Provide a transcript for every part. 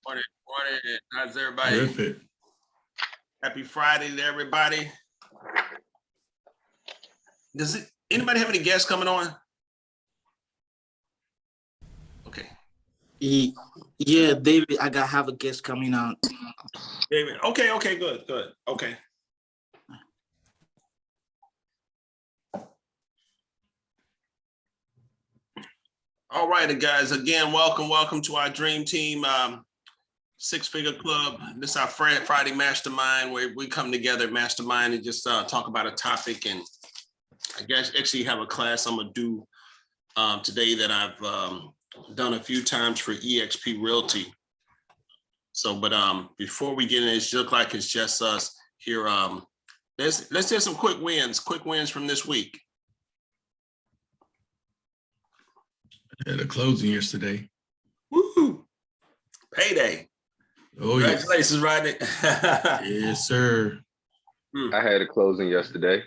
Morning, morning. How's everybody? Perfect. Happy Friday to everybody. Does anybody have any guests coming on? Okay. Yeah, David, have a guest coming on. David. Okay, good. Okay. All right, guys. Again, welcome to our dream team six-figure club. This is our Friday mastermind where we come together, mastermind, and just talk about a topic. And I guess actually have a class I'm gonna do today that I've done a few times for Exp Realty. So, but before we get in, it looks like it's just us here. Let's hear some quick wins from this week. I had a closing yesterday. Woo! Payday. Oh, Congratulations, Rodney. Yes, sir. I had a closing yesterday.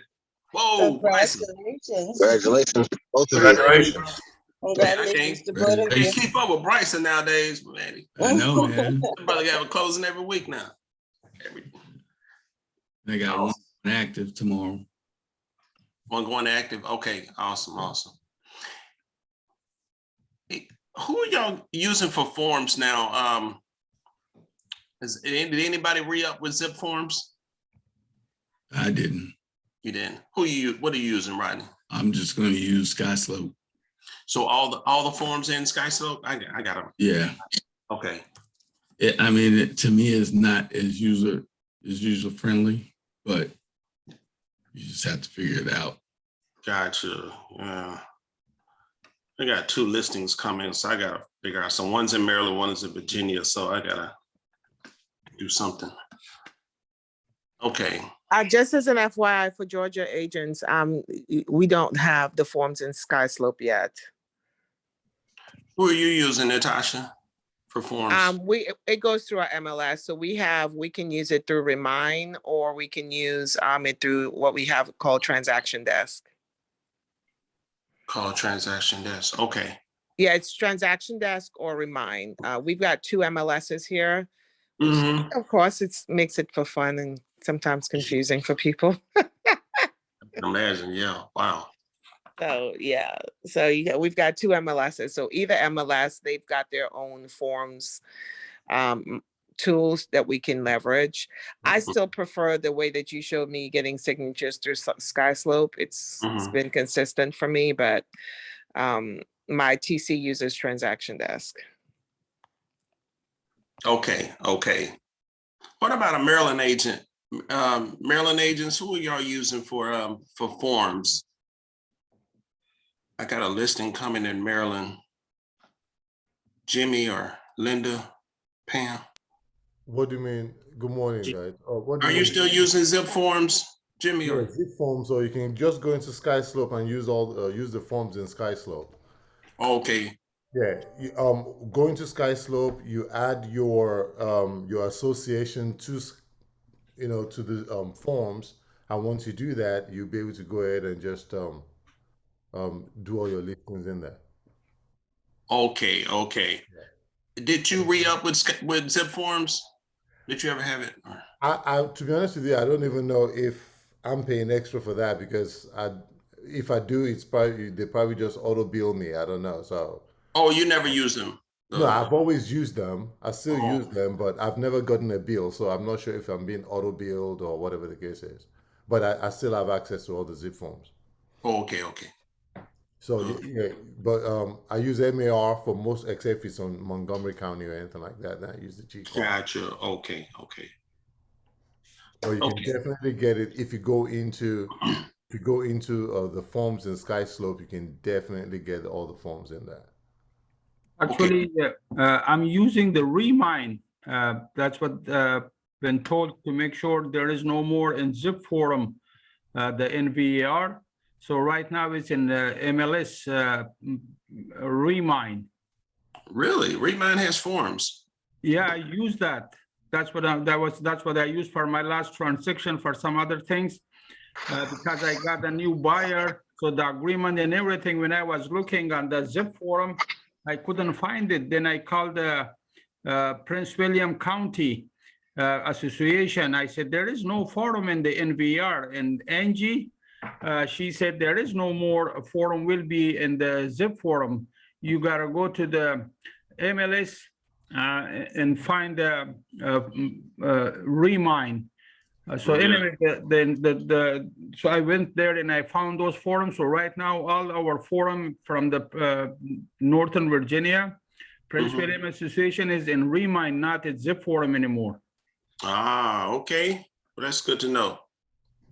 Whoa! Congratulations. Congratulations. Both of you. Congratulations. Congratulations to both of You you. keep up with Bryson nowadays, man. I know, man. Probably have a closing every week now. I got one active tomorrow. One going active. Okay, awesome. Hey, who are y'all using for forms now? Did anybody re-up with zip forms? I didn't. You didn't. What are you using, Rodney? I'm just going to use SkySlope. So all the forms in SkySlope? I got them. Yeah. Okay. To me, it's not as user friendly, but you just have to figure it out. Gotcha. Yeah. I got 2 listings coming, so I gotta figure out. So one's in Maryland, one is in Virginia, so I gotta do something. Okay. Just as an FYI for Georgia agents, we don't have the forms in SkySlope yet. Who are you using, Natasha, for forms? It goes through our MLS, so we can use it through Remind, or we can use it through what we have called Transaction Desk. Okay. Yeah, it's Transaction Desk or Remind. We've got 2 MLSs here. Mm-hmm. Of course, it makes it for fun and sometimes confusing for people. I can imagine, yeah. Wow. So yeah, we've got 2 MLSs. So either MLS, they've got their own forms tools that we can leverage. I still prefer the way that you showed me getting signatures through SkySlope. It's been consistent for me, but my TC uses Transaction Desk. Okay. What about a Maryland agent? Maryland agents, who are y'all using for forms? I got a listing coming in Maryland. Jimmy or Linda, Pam? What do you mean? Good morning, guys. Are you still using zip forms, Jimmy? Yeah, zip forms, or you can just go into SkySlope and use the forms in SkySlope. Okay. Yeah, go into SkySlope. You add your association to the forms, and once you do that, you'll be able to go ahead and just do all your listings in there. Okay. Yeah. Did you re-up with zip forms? Did you ever have it? I to be honest with you, I don't even know if I'm paying extra for that, because if I do, they probably just auto bill me. I don't know. So. Oh, you never use them? No, I've always used them. I still use them, but I've never gotten a bill, so I'm not sure if I'm being auto billed or whatever the case is. But I still have access to all the zip forms. Oh, okay. So yeah, but I use MAR for most, except if it's on Montgomery County or anything like that. Then I use the G card. Gotcha. Okay. Or you can definitely get it if you go into the forms in SkySlope. You can definitely get all the forms in there. Actually, I'm using the Remind. That's what been told, to make sure there is no more in zip form, the NVAR. So right now it's in the MLS Remind. Really? Remind has forms? Yeah, I use that. That's what I used for my last transaction for some other things, because I got a new buyer. So the agreement and everything, when I was looking on the zip forum, I couldn't find it. Then I called Prince William County Association. I said, there is no forum in the NVR. And Angie, she said, there is no more forum will be in the ZIP forum. You got to go to the MLS and find the Remind. So anyway, so I went there and I found those forums. So right now, all our forum from the Northern Virginia, Prince William Association is in Remind, not at ZIP forum anymore. Ah, okay. Well, that's good to know.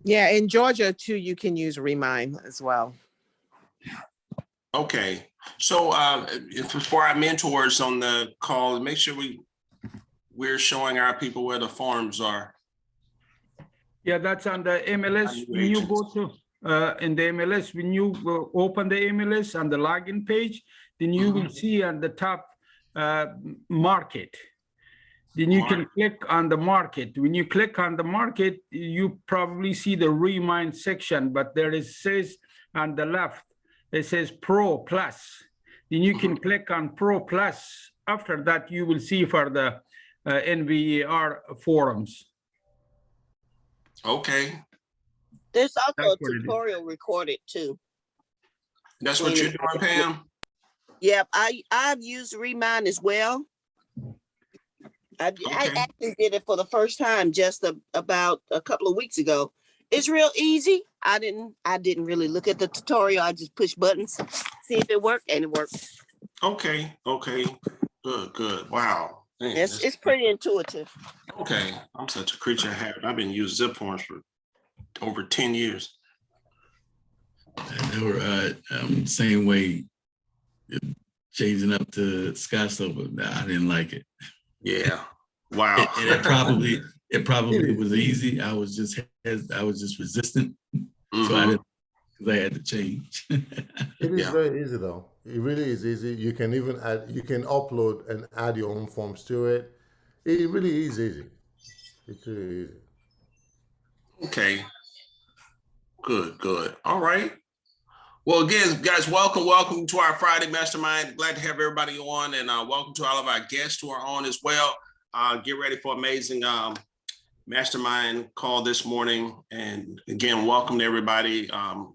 Yeah, in Georgia too, you can use Remind as well. Okay. So for our mentors on the call, make sure we're showing our people where the forums are. Yeah, that's on the MLS. When you go to in the MLS, when you open the MLS on the login page, then you will see on the top market. Then you can click on the market. When you click on the market, you probably see the Remind section, but there is says on the left, it says Pro Plus. Then you can click on Pro Plus. After that, you will see for the NVER forums. Okay. There's also That's a what it is. tutorial recorded too. That's what you're doing, Pam? Yep, I've used Remind as well. I actually did it for the first time just about a couple of weeks ago. It's real easy. I didn't really look at the tutorial. I just push buttons, see if it worked, and it worked. Okay. Okay. Good. Wow. Man, It's pretty intuitive. okay. I'm such a creature of habit. I've been using zip forms for over 10 years. And they were same way, changing up to SkySlope, but I didn't like it. Yeah. Wow. And it probably was easy. I was just resistant, so I didn't, because I had to change. It is very easy though. It really is easy. You can even you can upload and add your own forms to it. It really is easy. It's really easy. Okay. Good. All right. Well, again, guys, welcome to our Friday Mastermind. Glad to have everybody on, and welcome to all of our guests who are on as well. Get ready for amazing Mastermind call this morning. And again, welcome to everybody.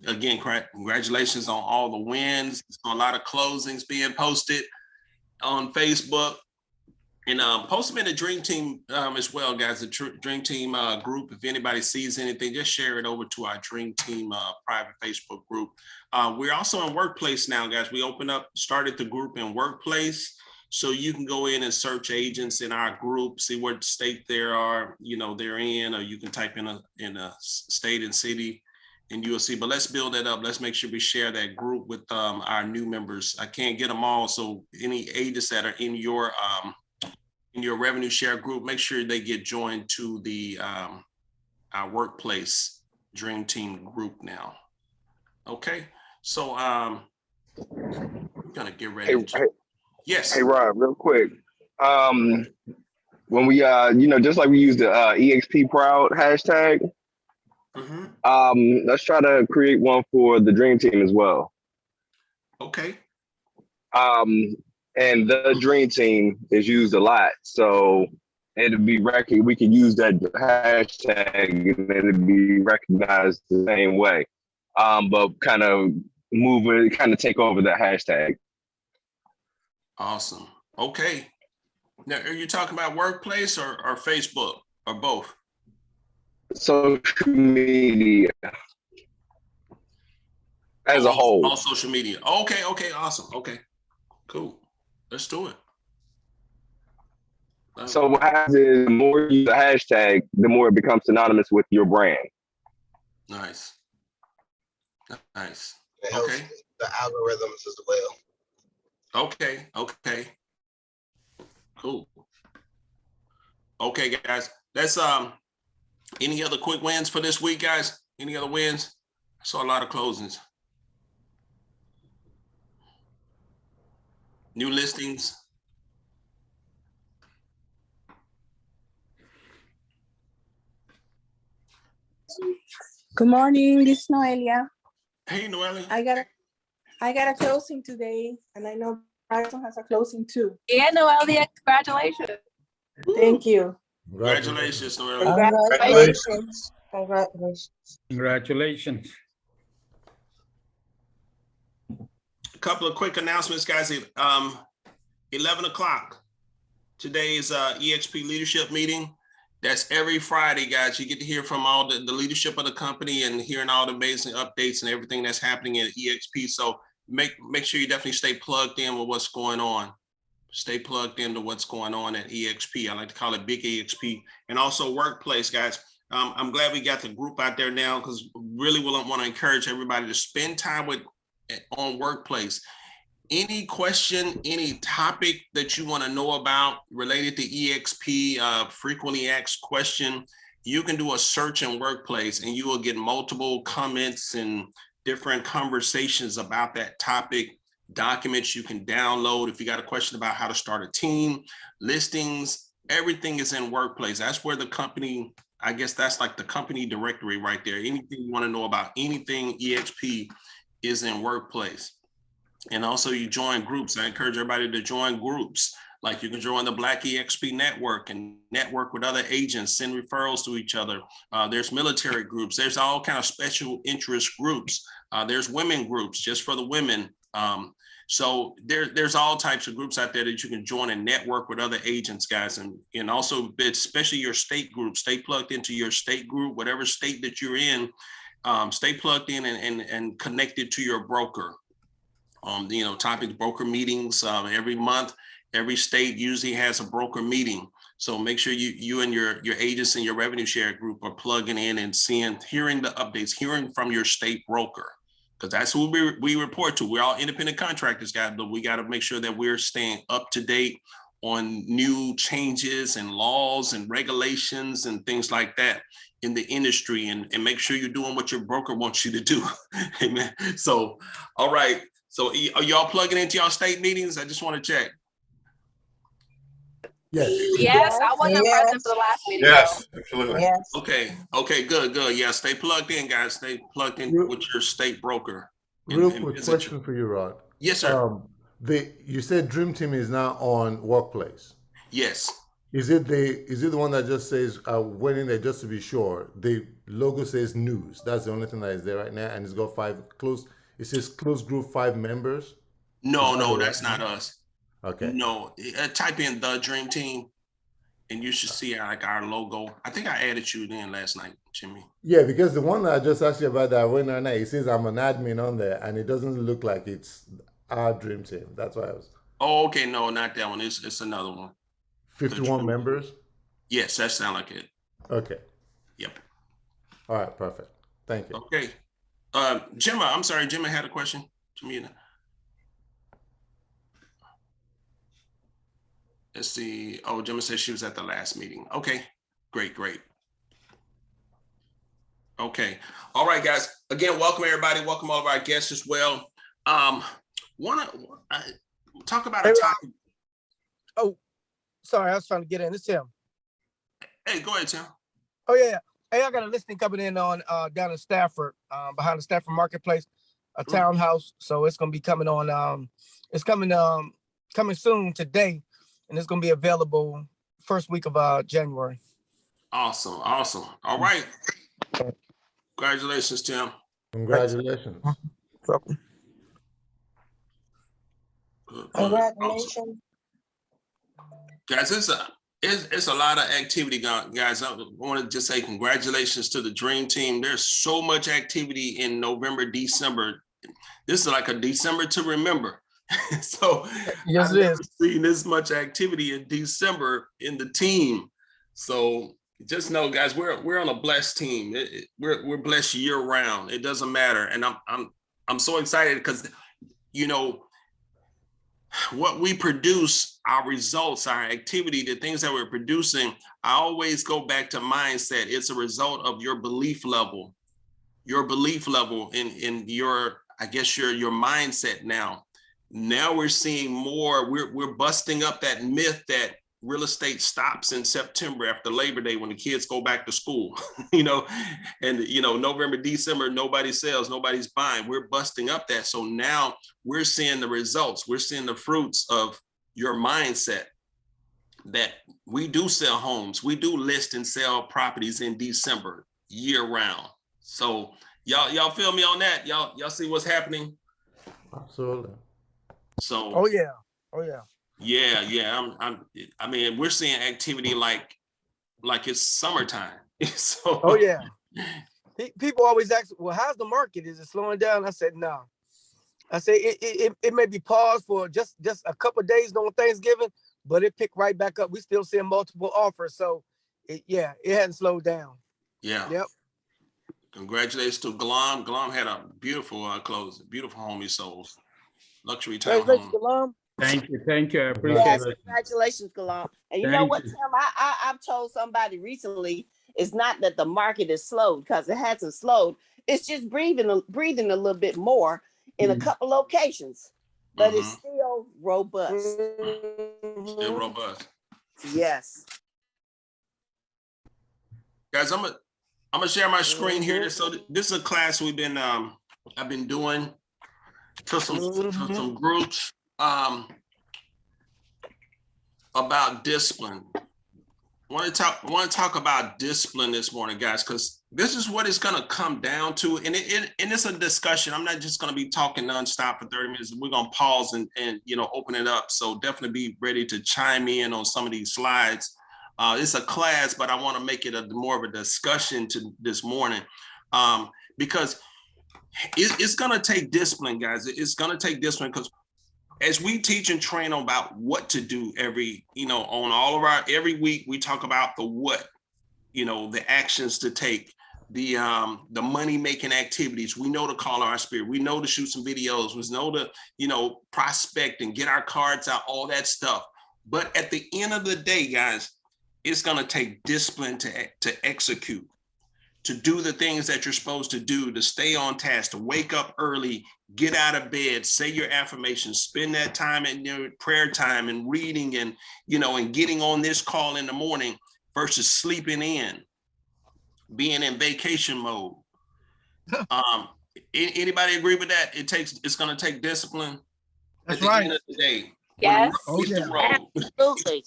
Again, congratulations on all the wins. There's a lot of closings being posted on Facebook. And post them in the Dream Team as well, guys. The Dream Team group. If anybody sees anything, just share it over to our Dream Team private Facebook group. We're also in Workplace now, guys. We started the group in Workplace, so you can go in and search agents in our group, see what state they're in, or you can type in a state and city, and you'll see. But let's build that up. Let's make sure we share that group with our new members. I can't get them all, so any agents that are in your revenue share group, make sure they get joined to the our Workplace Dream Team group now. Okay, so we're gonna get ready. Yes. Hey, Rob, real quick. When we just like we use the EXP Proud hashtag, let's try to create one for the Dream Team as well. Okay. And the Dream Team is used a lot, so it'll be we can use that hashtag and it'll be recognized the same way. But kind of take over that hashtag. Awesome. Okay. Now, are you talking about Workplace or Facebook or both? Social media as a whole. All social media. Okay. Awesome. Okay. Cool. Let's do it. So what happens is the more you use the hashtag, the more it becomes synonymous with your brand. Nice. It Okay. helps the algorithms as well. Okay. Cool. Okay, guys. Let's any other quick wins for this week, guys? Any other wins? I saw a lot of closings. New listings. Good morning, this is Noelia. Hey, Noelia. I got a closing today, and I know Horizon has a closing too. Yeah, Noelia, congratulations. Thank you. Congratulations, Noelia. Congratulations. Congratulations. Congratulations. A couple of quick announcements, guys. 11 o'clock. Today's EXP leadership meeting. That's every Friday, guys. You get to hear from all the leadership of the company and hearing all the amazing updates and everything that's happening at EXP. So make sure you definitely stay plugged in with what's going on. Stay plugged into what's going on at EXP. I like to call it Big EXP. And also Workplace, guys. I'm glad we got the group out there now, because really we want to encourage everybody to spend time on Workplace. Any question, any topic that you want to know about related to EXP, frequently asked question, you can do a search in Workplace and you will get multiple comments and different conversations about that topic. Documents you can download. If you got a question about how to start a team, listings, everything is in Workplace. That's where the company, I guess that's like the company directory right there. Anything you want to know about anything EXP is in Workplace. And also you join groups. I encourage everybody to join groups. Like you can join the Black EXP network and network with other agents, send referrals to each other. There's military groups. There's all kind of special interest groups. There's women groups just for the women. So there's all types of groups out there that you can join and network with other agents, guys. And also, especially your state group, stay plugged into your state group, whatever state that you're in, stay plugged in and connected to your broker. Topics, broker meetings every month. Every state usually has a broker meeting. So make sure you and your agents and your revenue share group are plugging in and hearing the updates, hearing from your state broker, because that's who we report to. We're all independent contractors, guys, but we got to make sure that we're staying up to date on new changes and laws and regulations and things like that in the industry, and make sure you're doing what your broker wants you to do. Amen. So, all right. So are y'all plugging into y'all state meetings? I just want to check. Yes. Yes, I wasn't present for the last meeting. Yes, absolutely. Yes. Okay, good. Yeah, stay plugged in, guys. Stay plugged in with your state broker. Real quick question for you, Rod. Yes, sir. You said Dream Team is now on Workplace. Yes. Is it the one that just says went in there just to be sure? The logo says news. That's the only thing that is there right now, and it's got it says closed group 5 members. No, that's not us. Okay. No, type in the Dream Team, and you should see like our logo. I think I added you in last night, Jimmy. Yeah, because the one that I just asked you about that went on there, it says I'm an admin on there, and it doesn't look like it's our Dream Team. That's why I was. Oh, okay, no, not that one. It's another one. 51 members. Yes, that sounds like it. Okay. Yep. All right, perfect. Thank you. Okay. Gemma, I'm sorry, Gemma had a question. Gemma. Let's see. Oh, Gemma said she was at the last meeting. Okay, great. Okay. All right, guys. Again, welcome everybody. Welcome all of our guests as well. Want to talk about a topic. Oh, sorry, I was trying to get in. It's Tim. Hey, go ahead, Tim. Oh yeah. Hey, I got a listing coming in on down in Stafford, behind the Stafford Marketplace, a townhouse. So it's gonna be coming on. It's coming soon today, and it's gonna be available first week of January. Awesome. All right. Congratulations, Tim. Congratulations. Welcome. Congratulations. Guys, it's a lot of activity, guys. I want to just say congratulations to the Dream Team. There's so much activity in November, December. This is like a December to remember. So yes, I've never seen this much activity in December in the team. So just know, guys, we're on a blessed team. We're blessed year round. It doesn't matter, and I'm so excited because what we produce, our results, our activity, the things that we're producing, I always go back to mindset. It's a result of your belief level in your, I guess your mindset now. Now we're seeing more, we're busting up that myth that, real estate stops in September after Labor Day when the kids go back to school, you know, and, you know, November, December, nobody sells, nobody's buying. We're busting up that. So now we're seeing the results. We're seeing the fruits of your mindset that we do sell homes. We do list and sell properties in December year round. So y'all feel me on that? Y'all see what's happening? Absolutely. So. Oh yeah. Yeah. I mean, we're seeing activity like it's summertime. So. Oh yeah. People always ask, well, how's the market? Is it slowing down? I said, no. I say it may be paused for just a couple of days on Thanksgiving, but it picked right back up. We still seeing multiple offers. So it hadn't slowed down. Yeah. Yep. Congratulations to Galam. Galam had a beautiful close, beautiful home he sold. Luxury Congratulations, townhome. Galam. Thank you. I appreciate Yes, it. congratulations, Galam. And you know Thank what, you. Tim? I've told somebody recently, it's not that the market is slowed, because it hasn't slowed. It's just breathing a little bit more in a couple locations, but it's still robust. Still robust. Yes. Guys, I'm gonna share my screen here. So this is a class we've been I've been doing to some groups about discipline. I want to talk about discipline this morning, guys, because this is what it's going to come down to. And it's a discussion. I'm not just going to be talking nonstop for 30 minutes. We're going to pause and open it up. So definitely be ready to chime in on some of these slides. It's a class, but I want to make it more of a discussion to this morning because it's going to take discipline, guys. It's going to take discipline because as we teach and train about what to do every week, we talk about the what, the actions to take, the money making activities. We know to call our spirit. We know to shoot some videos. We know to, prospect and get our cards out, all that stuff. But at the end of the day, guys, it's going to take discipline to execute, to do the things that you're supposed to do, to stay on task, to wake up early, get out of bed, say your affirmations, spend that time in your prayer time and reading and, and getting on this call in the morning versus sleeping in, being in vacation mode. Anybody agree with that? It's going to take discipline. That's at the right. end of the day. Yes. Absolutely.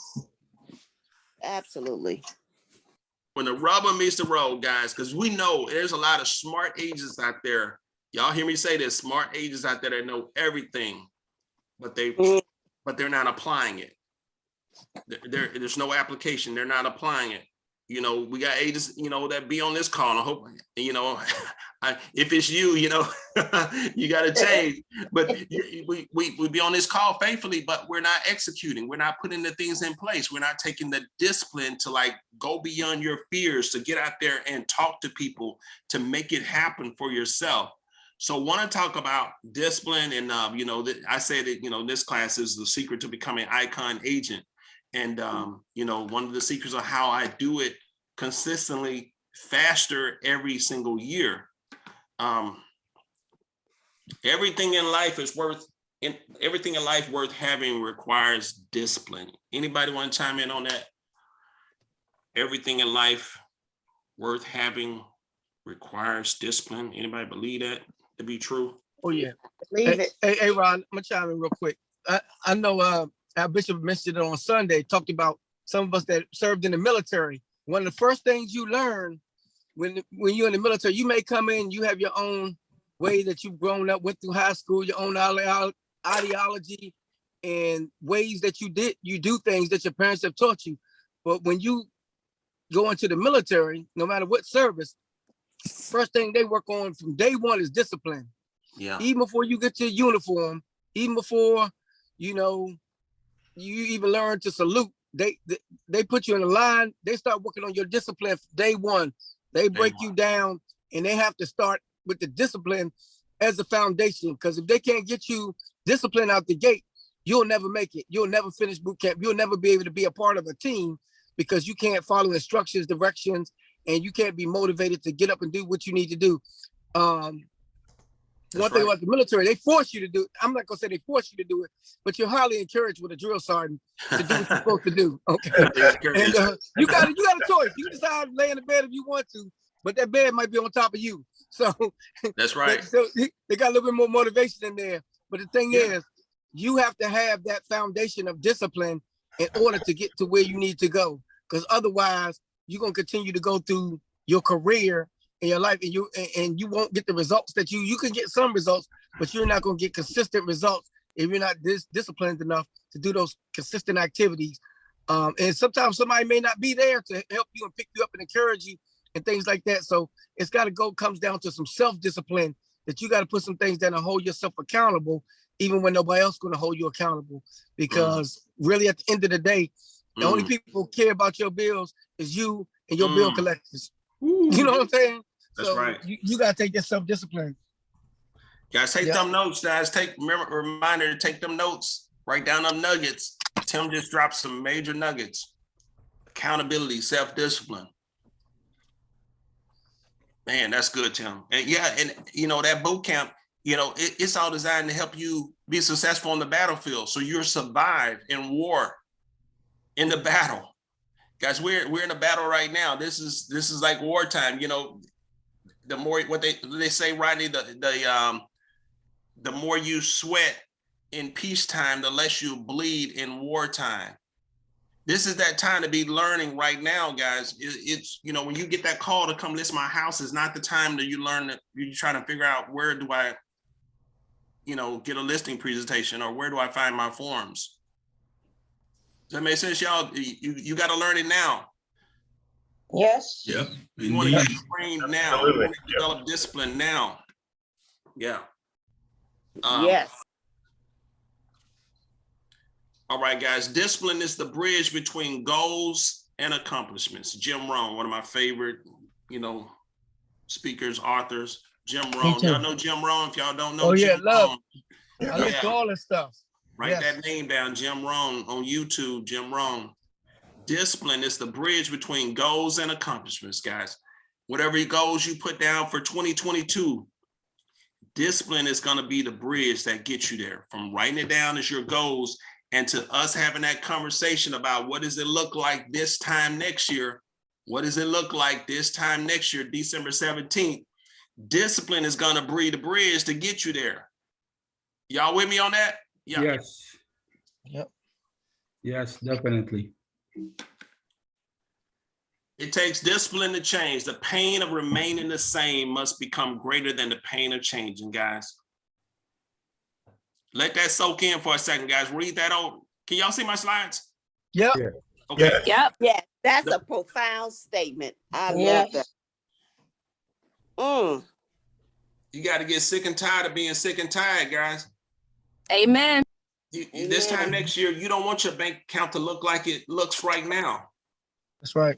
Absolutely. When the rubber meets the road, guys, because we know there's a lot of smart agents out there. Y'all hear me say this, smart agents out there that know everything, but they're not applying it. There's no application. They're not applying it. We got agents, that be on this call. And I hope, if it's you, you got to change. But we be on this call faithfully, but we're not executing. We're not putting the things in place. We're not taking the discipline to go beyond your fears, to get out there and talk to people, to make it happen for yourself. So want to talk about discipline. And, I say that, this class is the secret to becoming an icon agent. And, one of the secrets of how I do it consistently faster every single year. Everything in life worth having requires discipline. Anybody want to chime in on that? Everything in life worth having requires discipline. Anybody believe that to be true? Oh yeah. Believe it. Hey, Ron, I'm gonna chime in real quick. I know our bishop mentioned it on Sunday, talked about some of us that served in the military. One of the first things you learn when you're in the military, you may come in, you have your own way that you've grown up, went through high school, your own ideology and ways that you do things that your parents have taught you. But when you go into the military, no matter what service, first thing they work on from day one is discipline. Yeah. Even before you get your uniform, even before, you even learn to salute, they put you in a line. They start working on your discipline from day one. They break you down, and they have to start with the discipline as a foundation. Because if they can't get you discipline out the gate, you'll never make it. You'll never finish boot camp. You'll never be able to be a part of a team because you can't follow instructions, directions, and you can't be motivated to get up and do what you need to do. One thing about the military, they force you to do. I'm not gonna say they force you to do it, but you're highly encouraged with a drill sergeant to do what you're supposed to do. Okay, and you got a choice. You can decide to lay in the bed if you want to, but that bed might be on top of you. So that's right. So they got a little bit more motivation in there. But the thing is, you have to have that foundation of discipline in order to get to where you need to go. Because otherwise, you're gonna continue to go through your career in your life, and you won't get the results that you can get some results, but you're not gonna get consistent results if you're not disciplined enough to do those consistent activities. And sometimes somebody may not be there to help you and pick you up and encourage you and things like that. So it's got to comes down to some self-discipline, that you got to put some things down and hold yourself accountable, even when nobody else is going to hold you accountable. Because really, at the end of the day, the only people who care about your bills is you and your bill collectors. You know what I'm saying? That's so right. You got to take that self-discipline. Guys, take them notes, guys. Reminder to take them notes. Write down them nuggets. Tim just dropped some major nuggets. Accountability, self-discipline. Man, that's good, Tim. And that boot camp, it's all designed to help you be successful on the battlefield. So you'll survive in war, in the battle. Guys, we're in a battle right now. This is like wartime. The more what they say, Rodney, the more you sweat in peacetime, the less you bleed in wartime. This is that time to be learning right now, guys. It's when you get that call to come list my house, is not the time that you learn that you're trying to figure out where do I, get a listing presentation, or where do I find my forms. Does that make sense, y'all? You got to learn it now. Yes. Yep. You want to get trained now. You want to develop discipline now. Yeah. Yes. All right, guys. Discipline is the bridge between goals and accomplishments. Jim Rohn, one of my favorite, speakers, authors. Jim Rohn. Y'all know Jim Rohn? If y'all don't know, Jim love. Rohn. I listen to all this stuff. Write that name down, Jim Rohn, on YouTube, Jim Rohn. Discipline is the bridge between goals and accomplishments, guys. Whatever goals you put down for 2022, discipline is going to be the bridge that gets you there. From writing it down as your goals, and to us having that conversation about what does it look like this time next year? What does it look like this time next year, December 17th? Discipline is going to be the bridge to get you there. Y'all with me on that? Yeah. Yes. Yep. Yes, definitely. It takes discipline to change. The pain of remaining the same must become greater than the pain of changing, guys. Let that soak in for a second, guys. Read that over. Can y'all see my slides? Yep. Yeah. Okay. Yep. Yes, that's a profound statement. I love that. You got to get sick and tired of being sick and tired, guys. Amen. This time next year, you don't want your bank account to look like it looks right now. That's right.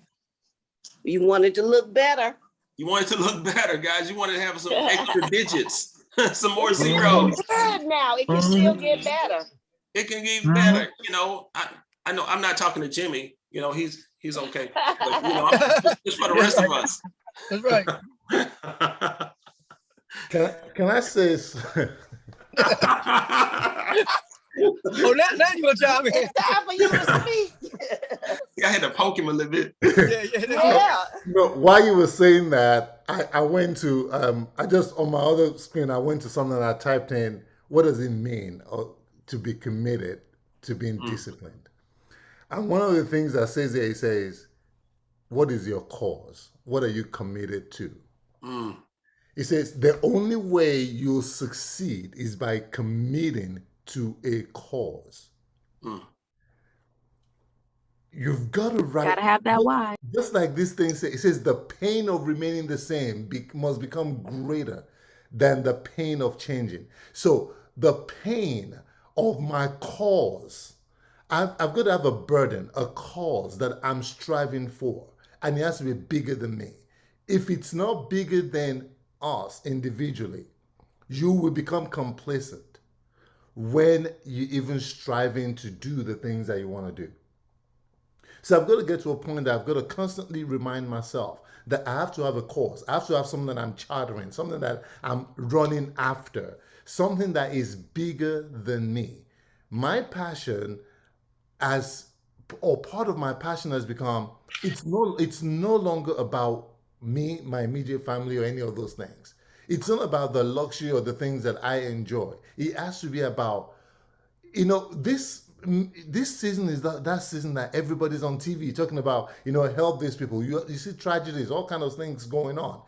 You want it to look better. You want it to look better, guys. You want to have some extra digits, some more zeros. It's good now. It can still get better. It can get better. I know I'm not talking to Jimmy. He's okay. But, just for the rest of us. That's right. Can I say? Oh, now you want to chime in. It's time for you to speak. I had to poke him a little bit. Yeah. While you were saying that, I went to I just on my other screen I went to something and I typed in, what does it mean to be committed to being disciplined? And one of the things that says there, it says, what is your cause? What are you committed to? It says the only way you'll succeed is by committing to a cause. You've got to write. Gotta have that why. Just like this thing says, it says the pain of remaining the same must become greater than the pain of changing. So the pain of my cause, I've got to have a burden, a cause that I'm striving for, and it has to be bigger than me. If it's not bigger than us individually, you will become complacent when you're even striving to do the things that you want to do. So I've got to get to a point that I've got to constantly remind myself that I have to have a cause. I have to have something that I'm chartering, something that I'm running after, something that is bigger than me. My passion or part of my passion has become, it's no longer about me, my immediate family, or any of those things. It's not about the luxury or the things that I enjoy. It has to be about, this season is that season that everybody's on TV talking about, help these people. You see tragedies, all kinds of things going on.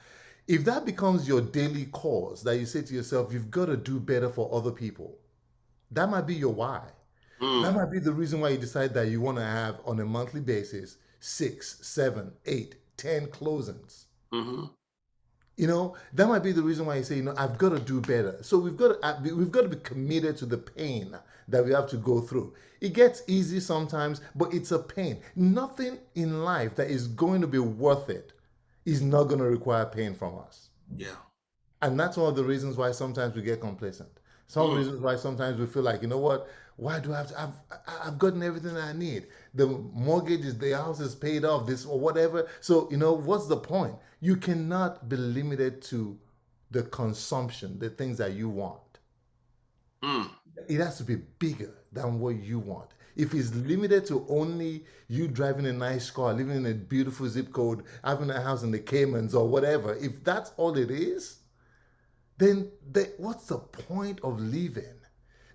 If that becomes your daily cause, that you say to yourself, you've got to do better for other people, that might be your why. That might be the reason why you decide that you want to have, on a monthly basis, 6, 7, 8, 10 closings. That might be the reason why you say, I've got to do better. So we've got to be committed to the pain that we have to go through. It gets easy sometimes, but it's a pain. Nothing in life that is going to be worth it is not going to require pain from us. Yeah. And that's one of the reasons why sometimes we get complacent. Some reasons why sometimes we feel like, what? Why do I have to? I've gotten everything I need. The mortgage is, the house is paid off, this or whatever. So, what's the point? You cannot be limited to the consumption, the things that you want. It has to be bigger than what you want. If it's limited to only you driving a nice car, living in a beautiful zip code, having a house in the Caymans or whatever, if that's all it is, then what's the point of living?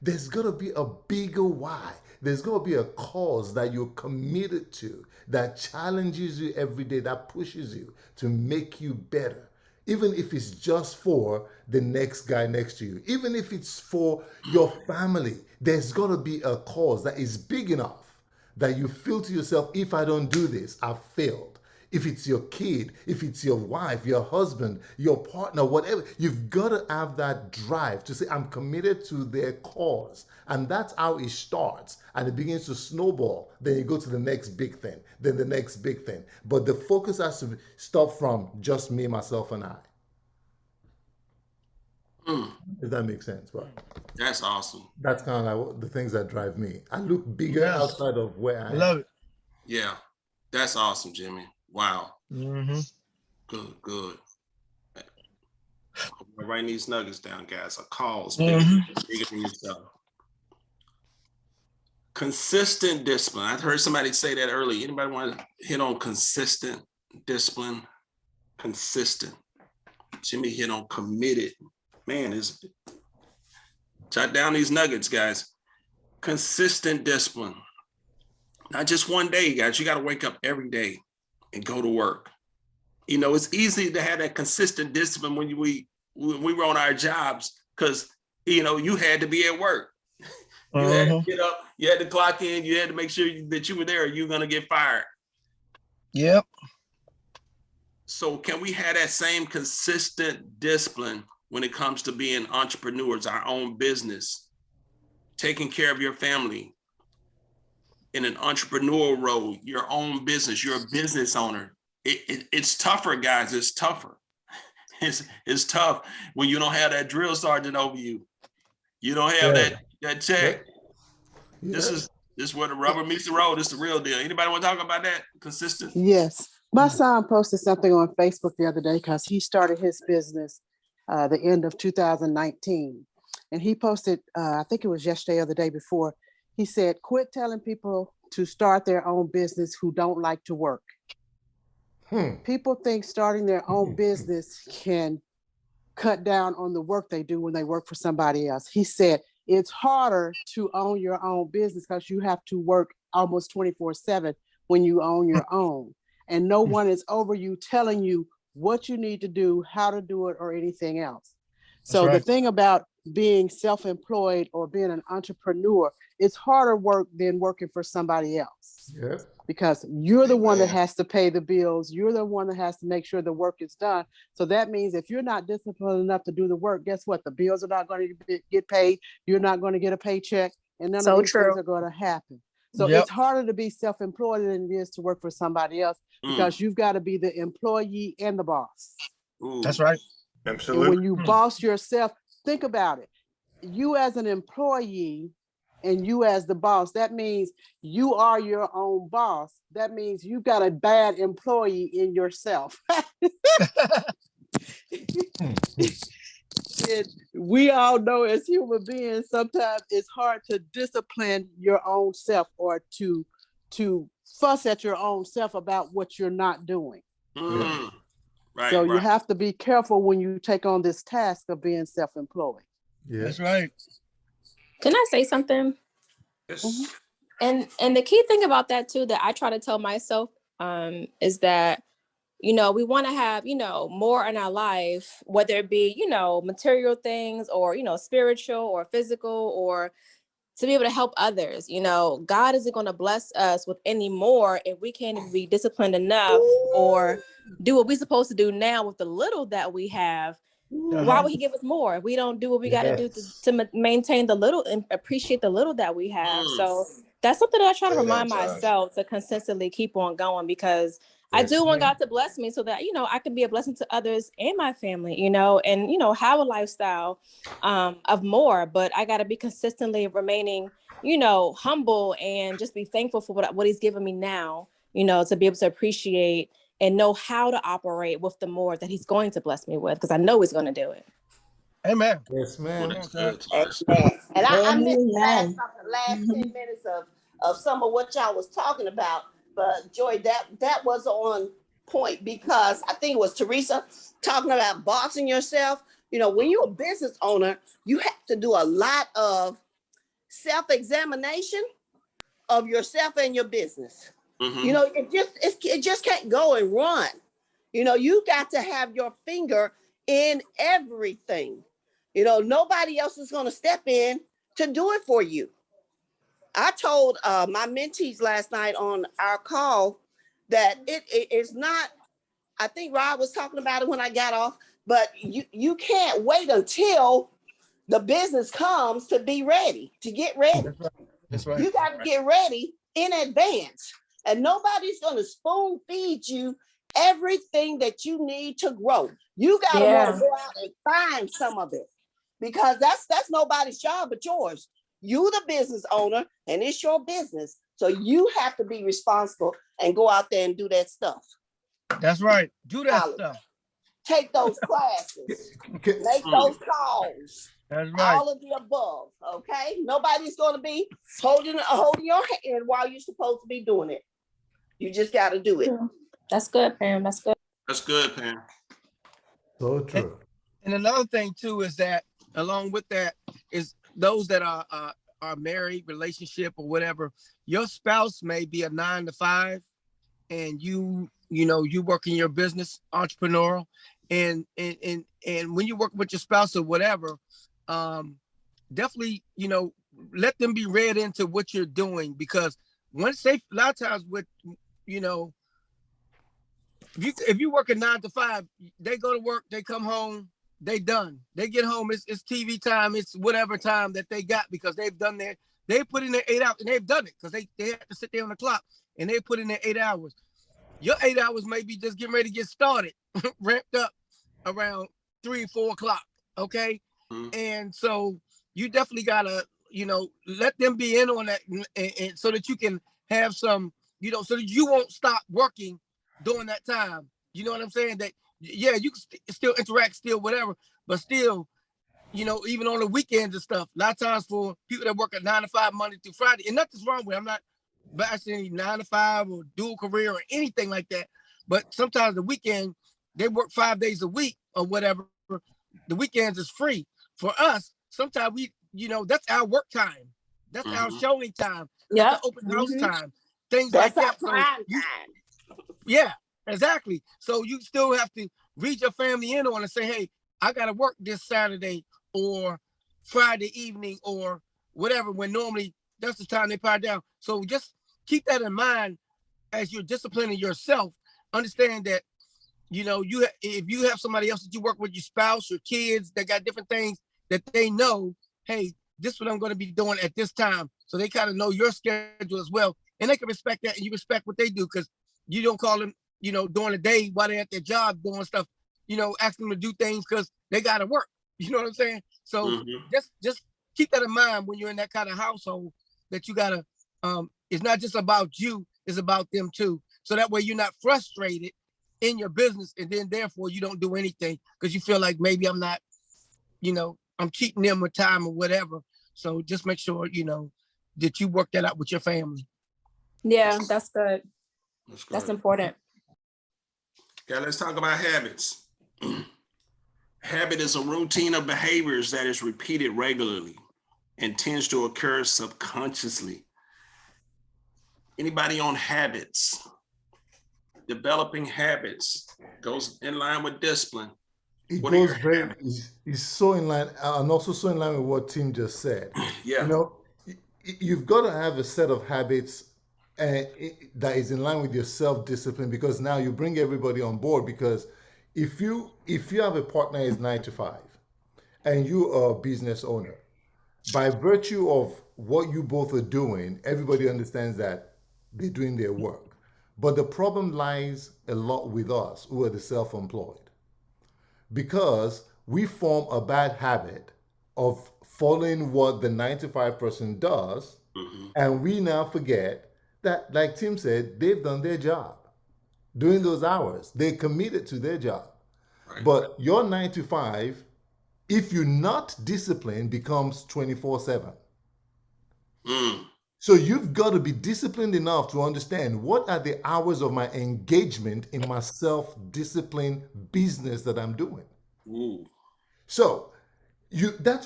There's got to be a bigger why. There's got to be a cause that you're committed to, that challenges you every day, that pushes you to make you better. Even if it's just for the next guy next to you, even if it's for your family, there's got to be a cause that is big enough that you feel to yourself, if I don't do this, I've failed. If it's your kid, if it's your wife, your husband, your partner, whatever, you've got to have that drive to say, I'm committed to their cause. And that's how it starts. And it begins to snowball. Then you go to the next big thing, then the next big thing. But the focus has to stop from just me, myself, and I. If that makes sense. But that's awesome. That's kind of like the things that drive me. I look bigger outside of where I am. Love it. Yeah, that's awesome, Jimmy. Wow. Good. I'm writing these nuggets down, guys. A cause bigger than yourself. Consistent discipline. I heard somebody say that earlier. Anybody want to hit on consistent discipline? Consistent. Jimmy hit on committed. Man, jot down these nuggets, guys. Consistent discipline. Not just one day, guys. You got to wake up every day and go to work. It's easy to have that consistent discipline when we were on our jobs, because you had to be at work. You had to get up, you had to clock in, you had to make sure that you were there, or you're gonna get fired. Yep. So can we have that same consistent discipline when it comes to being entrepreneurs, our own business, taking care of your family, in an entrepreneurial role, your own business, you're a business owner. It's tougher, guys. It's tougher. It's tough when you don't have that drill sergeant over you. You don't have that check. Yeah. This is where the rubber meets the road. It's the real deal. Anybody want to talk about that? Consistent? Yes. My son posted something on Facebook the other day because he started his business the end of 2019. And he posted, I think it was yesterday or the day before, he said, quit telling people to start their own business who don't like to work. People think starting their own business can cut down on the work they do when they work for somebody else. He said, it's harder to own your own business because you have to work almost 24/7 when you own your own. And no one is over you telling you what you need to do, how to do it, or anything else. So the thing about being self-employed or being an entrepreneur, it's harder work than working for somebody else. Yeah. Because you're the one that has to pay the bills. You're the one that has to make sure the work is done. So that means if you're not disciplined enough to do the work, guess what? The bills are not going to get paid. You're not going to get a paycheck, and none of these things are going to happen. So it's harder to be self-employed than it is to work for somebody else, because you've got to be the employee and the boss. That's right. Absolutely. And when you boss yourself, think about it. You as an employee and you as the boss, that means you are your own boss. That means you got a bad employee in yourself. And we all know as human beings, sometimes it's hard to discipline your own self or to fuss at your own self about what you're not doing. Mm. Right, So right. you have to be careful when you take on this task of being self-employed. Yeah. That's right. Can I say something? Yes. And the key thing about that too, that I try to tell myself, is that, you know, we want to have, you know, more in our life, whether it be, you know, material things or, you know, spiritual or physical, or to be able to help others. You know, God isn't going to bless us with any more if we can't even be disciplined enough or do what we're supposed to do now with the little that we have. Why would he give us more if we don't do what we got to do to maintain the little and appreciate the little that we have? So that's something that I try to remind myself to consistently keep on going, because I do want God to bless me so that, you know, I can be a blessing to others and my family, you know, and, you know, have a lifestyle of more. But I got to be consistently remaining, you know, humble and just be thankful for what he's given me now, you know, to be able to appreciate and know how to operate with the more that he's going to bless me with, because I know he's going to do it. Amen. Yes, ma'am. Amen. And I missed Amen. the last 10 minutes of some of what y'all was talking about. But Joy, that was on point, because I think it was Teresa talking about bossing yourself. You know, when you're a business owner, you have to do a lot of self-examination of yourself and your business. You know, it just can't go and run. You know, you got to have your finger in everything. You know, nobody else is going to step in to do it for you. I told my mentees last night on our call that it is not, I think Rob was talking about it when I got off, but you can't wait until the business comes to be ready, to get ready. That's right. You got to get ready in advance, and nobody's going to spoon feed you everything that you need to grow. You got to want to go out and find some of it, because that's nobody's job but yours. You the business owner, and it's your business. So you have to be responsible and go out there and do that stuff. That's right. Do that stuff. Take those classes. Make those calls. That's right. All of the above. Okay. Nobody's going to be holding your hand while you're supposed to be doing it. You just got to do it. That's good, Pam. That's good. That's good, Pam. So true. And another thing too is that along with that is those that are married, relationship or whatever, your spouse may be a 9 to 5 and you work in your business, entrepreneurial, and when you work with your spouse or whatever, definitely, you know, let them be read into what you're doing, because once a lot of times with, you know, if you work a 9 to 5, they go to work, they come home, they done. They get home, it's TV time, it's whatever time that they got, because they put in their 8 hours, and they've done it because they have to sit there on the clock and they put in their 8 hours. Your 8 hours may be just getting ready to get started, ramped up around 3 or 4 o'clock. Okay. And so you definitely gotta, you know, let them be in on that, and so that you can have some, you know, so that you won't stop working during that time. You know what I'm saying? That, yeah, you can still interact, still whatever, but still, you know, even on the weekends and stuff, a lot of times for people that work at 9 to 5 Monday through Friday, and nothing's wrong with it. I'm not bashing any 9 to 5 or dual career or anything like that, but sometimes the weekend they work 5 days a week or whatever. The weekends is free for us. Sometimes we, you know, that's our work time, that's our showing time, that's our open house time, things That's like that. our prime time. Yeah, exactly. So you still have to read your family in on and say, hey, I got to work this Saturday or Friday evening or whatever, when normally that's the time they power down. So just keep that in mind as you're disciplining yourself. Understand that, you know, if you have somebody else that you work with, your spouse, your kids, that got different things that they know, hey, this is what I'm going to be doing at this time. So they kind of know your schedule as well. And they can respect that, and you respect what they do, because you don't call them, you know, during the day while they're at their job doing stuff, you know, asking them to do things because they got to work. You know what I'm saying? So just keep that in mind when you're in that kind of household, that you gotta, it's not just about you, it's about them too. So that way you're not frustrated in your business, and then therefore you don't do anything because you feel like maybe I'm not, I'm cheating them with time or whatever. So just make sure, that you work that out with your family. Yeah, that's good. That's good. That's important. Okay, let's talk about habits. Habit is a routine of behaviors that is repeated regularly and tends to occur subconsciously. Anybody on habits? Developing habits goes in line with discipline. It What are goes your very, habits? it's so in line, and also so in line with what Tim just said. Yeah. You've got to have a set of habits that is in line with your self-discipline, because now you bring everybody on board. Because if you have a partner is 9 to 5 and you are a business owner, by virtue of what you both are doing, everybody understands that they're doing their work. But the problem lies a lot with us who are the self-employed, because we form a bad habit of following what the 9 to 5 person does. And we now forget that, like Tim said, they've done their job during those hours. They're committed to their job. Right. But your 9 to 5, if you're not disciplined, becomes 24/7. So you've got to be disciplined enough to understand what are the hours of my engagement in my self-disciplined business that I'm doing. Ooh. So that's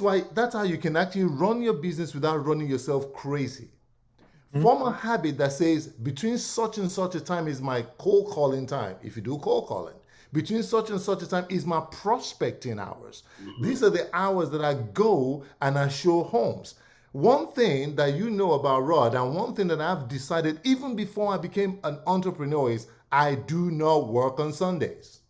how you can actually run your business without running yourself crazy. Form a habit that says between such and such a time is my cold calling time. If you do cold calling, between such and such a time is my prospecting hours. These are the hours that I go and I show homes. One thing that you know about Rod, and one thing that I've decided even before I became an entrepreneur, is I do not work on Sundays.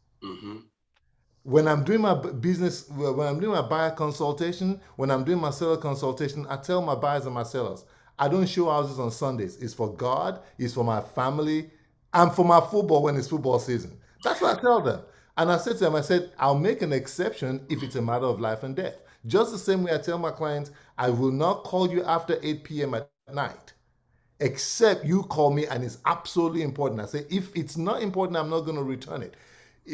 When I'm doing my business, when I'm doing my buyer consultation, when I'm doing my seller consultation, I tell my buyers and my sellers, I don't show houses on Sundays. It's for God, it's for my family, and for my football when it's football season. That's what I tell them. And I said to them, I said, I'll make an exception if it's a matter of life and death. Just the same way I tell my clients, I will not call you after 8 p.m. at night, except you call me and it's absolutely important. I say, if it's not important, I'm not going to return it.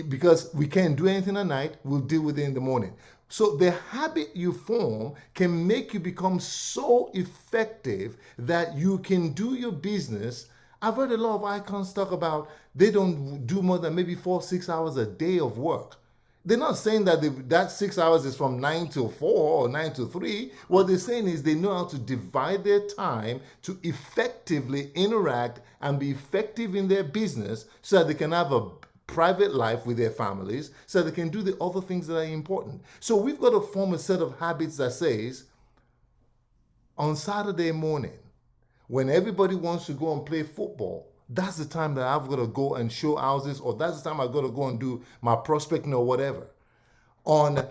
Because we can't do anything at night, we'll deal with it in the morning. So the habit you form can make you become so effective that you can do your business. I've heard a lot of icons talk about they don't do more than maybe 4-6 hours a day of work. They're not saying that that 6 hours is from 9 to 4 or 9 to 3. What they're saying is they know how to divide their time to effectively interact and be effective in their business so that they can have a private life with their families, so they can do the other things that are important. So we've got to form a set of habits that says, on Saturday morning, when everybody wants to go and play football, that's the time that I've got to go and show houses, or that's the time I've got to go and do my prospecting or whatever. On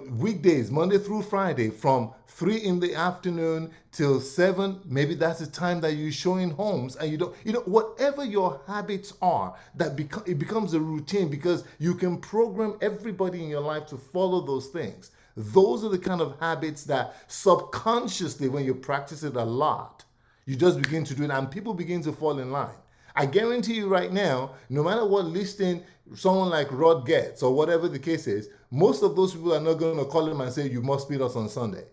weekdays, Monday through Friday, from 3 in the afternoon till 7, maybe that's the time that you're showing homes, and whatever your habits are, it becomes a routine, because you can program everybody in your life to follow those things. Those are the kind of habits that subconsciously, when you practice it a lot, you just begin to do it, and people begin to fall in line. I guarantee you right now, no matter what listing someone like Rod gets or whatever the case is, most of those people are not going to call him and say, you must meet us on Sunday.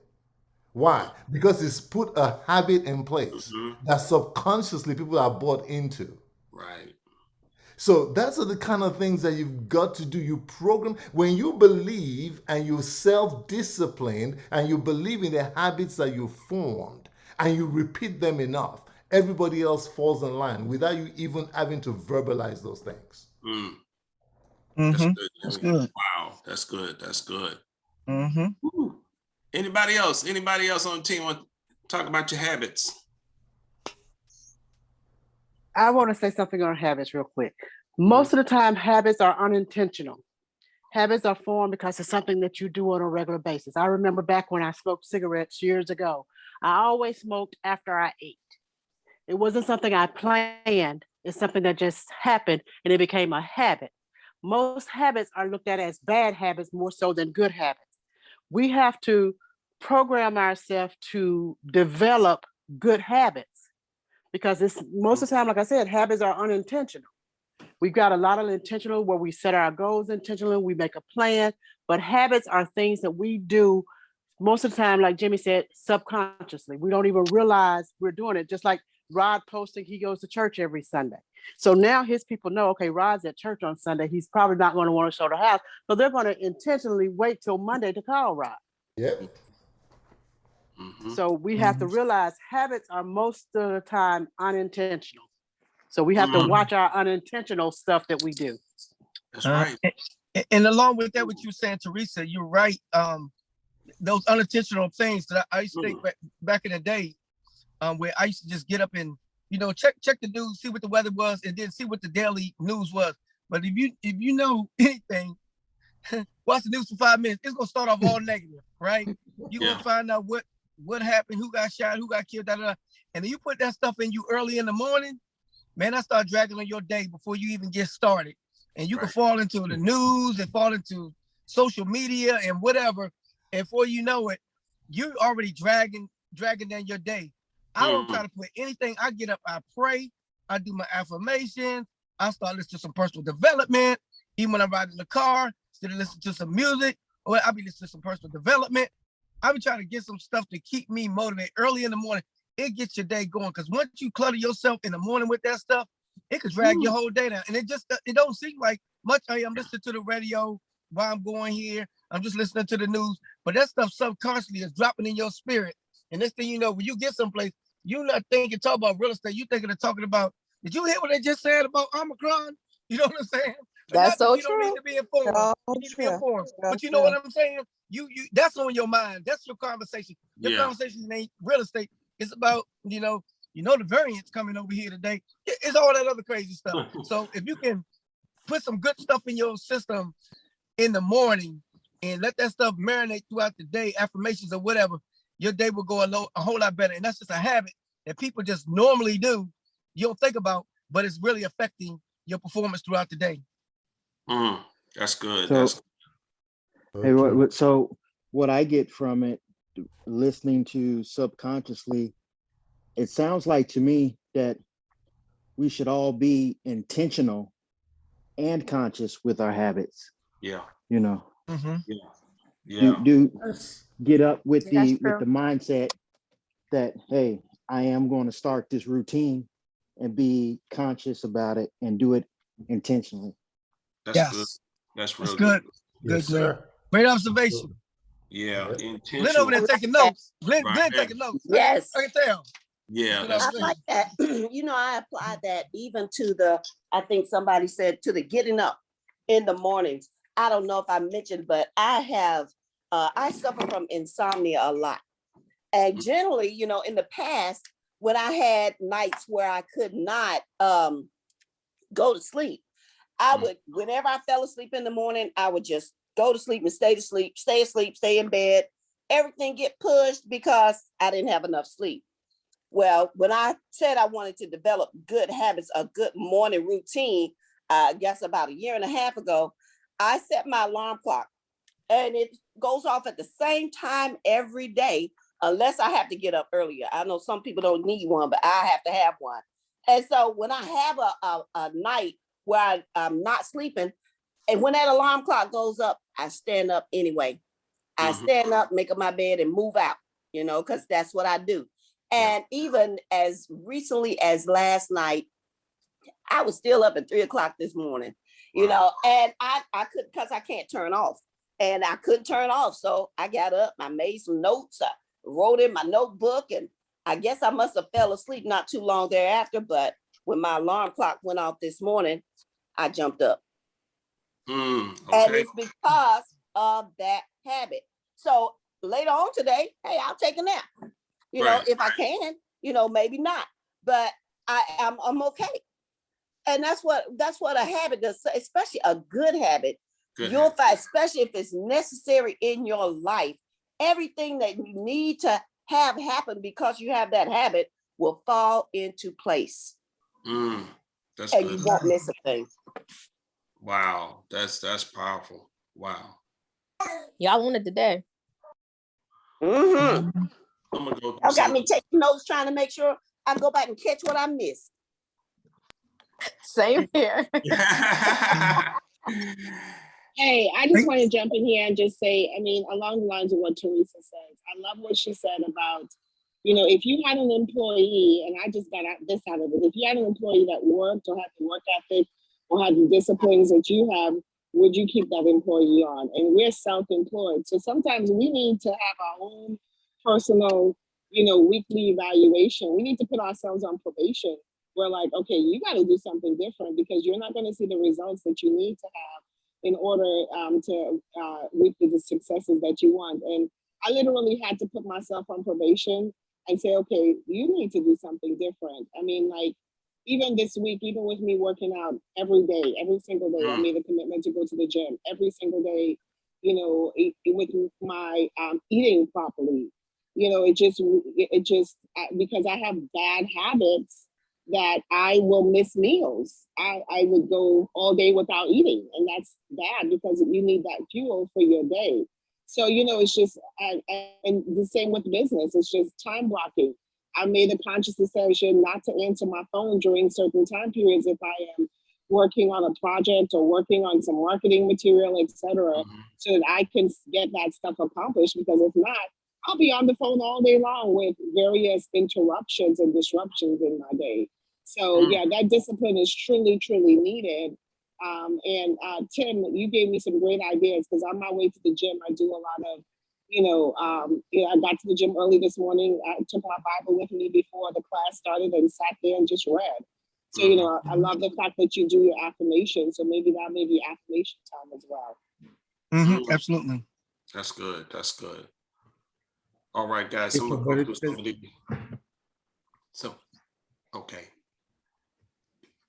Why? Because it's put a habit in place that subconsciously people are bought into. Right. So that's the kind of things that you've got to do. You program, when you believe and you self-disciplined and you believe in the habits that you formed and you repeat them enough, everybody else falls in line without you even having to verbalize those things. That's good. That's good. Wow, that's good. That's good. Mm-hmm. Anybody else? Anybody else on the team want to talk about your habits? I want to say something on habits real quick. Most of the time, habits are unintentional. Habits are formed because it's something that you do on a regular basis. I remember back when I smoked cigarettes years ago, I always smoked after I ate. It wasn't something I planned. It's something that just happened and it became a habit. Most habits are looked at as bad habits more so than good habits. We have to program ourselves to develop good habits, because it's most of the time, like I said, habits are unintentional. We've got a lot of intentional where we set our goals intentionally, we make a plan, but habits are things that we do most of the time, like Jimmy said, subconsciously. We don't even realize we're doing it. Just like Rod posting, he goes to church every Sunday. So now his people know, okay, Rod's at church on Sunday. He's probably not going to want to show the house. So they're going to intentionally wait till Monday to call Rod. Yep. So we have to realize habits are most of the time unintentional. So we have to watch our unintentional stuff that we do. That's right. And along with that, what you were saying, Teresa, you're right. Those unintentional things that I used to think back in the day, where I used to just get up and, check the news, see what the weather was, and then see what the daily news was. But if you know anything, watch the news for 5 minutes, it's gonna start off all negative, right? You're gonna find out what happened, who got shot, who got killed, da, da, da. And then you put that stuff in you early in the morning, man, I start dragging on your day before you even get started. And you can fall into the news and fall into social media and whatever. And before you know it, you're already dragging down your day. I don't try to put anything. I get up, I pray, I do my affirmations, I start listening to some personal development. Even when I'm riding in the car, instead of listening to some music, or I'll be listening to some personal development. I be trying to get some stuff to keep me motivated early in the morning. It gets your day going, because once you clutter yourself in the morning with that stuff, it could drag your whole day down. And it don't seem like much. Hey, I'm listening to the radio while I'm going here. I'm just listening to the news. But that stuff subconsciously is dropping in your spirit. And this thing, when you get someplace, you're not thinking, talk about real estate. You're thinking of talking about, did you hear what they just said about Omicron? You know what I'm saying? That's so you don't need true. to be informed. You need to be informed. But you know what I'm saying? You that's on your mind. That's your conversation. Your conversation ain't real estate. It's about, the variants coming over here today. It's all that other crazy stuff. So if you can put some good stuff in your system in the morning and let that stuff marinate throughout the day, affirmations or whatever, your day will go a whole lot better. And that's just a habit that people just normally do. You don't think about, but it's really affecting your performance throughout the day. That's good. So what I get from it, listening to subconsciously, it sounds like to me that we should all be intentional and conscious with our habits. Yeah. You do get up with the mindset that, hey, I am going to start this routine, and be conscious about it and do it intentionally. That's good. That's real good. Yes, sir. Great observation. Yeah. Glenn over there taking notes. Glenn taking notes. Yes. I can tell. Yeah. I like that. I apply that even to I think somebody said to the getting up in the mornings. I don't know if I mentioned, but I suffer from insomnia a lot. And generally, in the past, when I had nights where I could not go to sleep, I would, whenever I fell asleep in the morning, I would just go to sleep and stay asleep, stay in bed, everything get pushed because I didn't have enough sleep. Well, when I said I wanted to develop good habits, a good morning routine, I guess about 1.5 years ago, I set my alarm clock and it goes off at the same time every day, unless I have to get up earlier. I know some people don't need one, but I have to have one. And so when I have a night where I'm not sleeping, and when that alarm clock goes up, I stand up anyway. I stand up, make up my bed and move out, because that's what I do. And even as recently as last night, I was still up at 3:00 this morning, and I couldn't, because I can't turn off. And I couldn't turn off. So I got up, I made some notes, I wrote in my notebook, and I guess I must have fell asleep not too long thereafter. But when my alarm clock went off this morning, I jumped up. And it's because of that habit. So later on today, hey, I'll take a nap. If I can, maybe not, but I'm okay. And that's what a habit does, especially a good habit. You'll find, especially if it's necessary in your life, everything that you need to have happen because you have that habit will fall into place. That's and good. You won't miss a thing. Wow, that's powerful. Wow. Y'all wanted today. Mm-hmm. I'm gonna go. Y'all got me taking notes, trying to make sure I go back and catch what I missed. Same here. Hey, I just want to jump in here and just say, I mean, along the lines of what Teresa says, I love what she said about, you know, if you had an employee, and I just got this out of it, if you had an employee that worked or had the work ethic or had the disciplines that you have, would you keep that employee on? And we're self-employed. So sometimes we need to have our own personal, you know, weekly evaluation. We need to put ourselves on probation. We're like, okay, you got to do something different because you're not going to see the results that you need to have in order to reap the successes that you want. And I literally had to put myself on probation and say, okay, you need to do something different. I mean, like, even this week, even with me working out every day, every single day, I made a commitment to go to the gym every single day, you know, with my eating properly. You know, it just, because I have bad habits that I will miss meals. I would go all day without eating, and that's bad because you need that fuel for your day. So, you know, it's just, and the same with business, it's just time blocking. I made a conscious decision not to answer my phone during certain time periods if I am working on a project or working on some marketing material, etc., so that I can get that stuff accomplished. Because if not, I'll be on the phone all day long with various interruptions and disruptions in my day. So yeah, that discipline is truly, truly needed. Tim, you gave me some great ideas because on my way to the gym, I do a lot of, I got to the gym early this morning. I took my Bible with me before the class started and sat there and just read. So, you know, I love the fact that you do your affirmation. So maybe that may be affirmation time as well. Absolutely. That's good. That's good. All right, guys. It's I'm a gonna go very- through some of these. So, okay.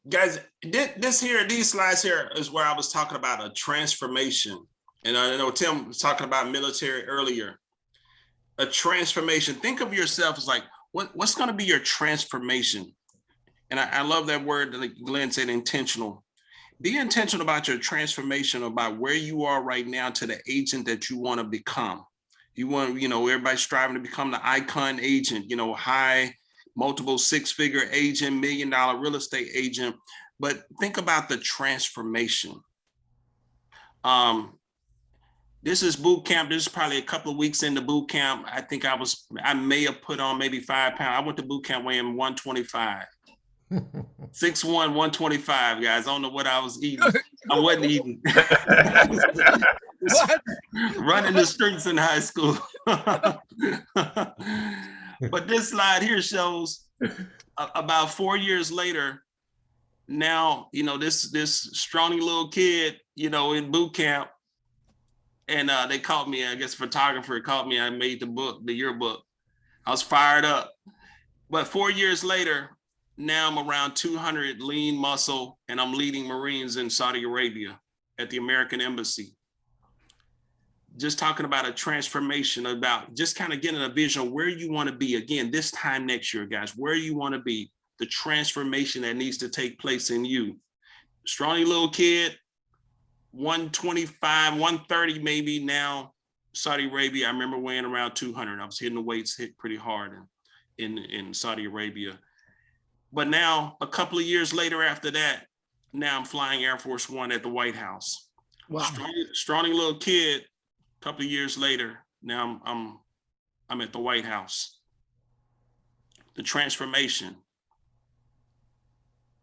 Guys, these slides here is where I was talking about a transformation. And I know Tim was talking about military earlier. A transformation. Think of yourself as like, what's going to be your transformation? And I love that word that Glenn said, intentional. Be intentional about your transformation, about where you are right now to the agent that you want to become. You want, everybody's striving to become the icon agent, high, multiple six-figure agent, $1 million real estate agent. But think about the transformation. This is boot camp. This is probably a couple of weeks into boot camp. I think I may have put on maybe 5 pounds. I went to boot camp weighing 125. 6'1", 125, guys. I don't know what I was eating. I wasn't eating. What? Running the streets in high school. But this slide here shows about 4 years later, now, this scrawny little kid, in boot camp, and they called me, I guess photographer called me, I made the yearbook. I was fired up. But 4 years later, now I'm around 200 lean muscle, and I'm leading Marines in Saudi Arabia at the American Embassy. Just talking about a transformation, about just kind of getting a vision of where you want to be again this time next year, guys, where you want to be, the transformation that needs to take place in you. Scrawny little kid, 125, 130 maybe now, Saudi Arabia. I remember weighing around 200. I was hitting the weights hit pretty hard in Saudi Arabia. But now, a couple of years later after that, now I'm flying Air Force One at the White House. Wow. Scrawny little kid, a couple of years later, now I'm at the White House. The transformation.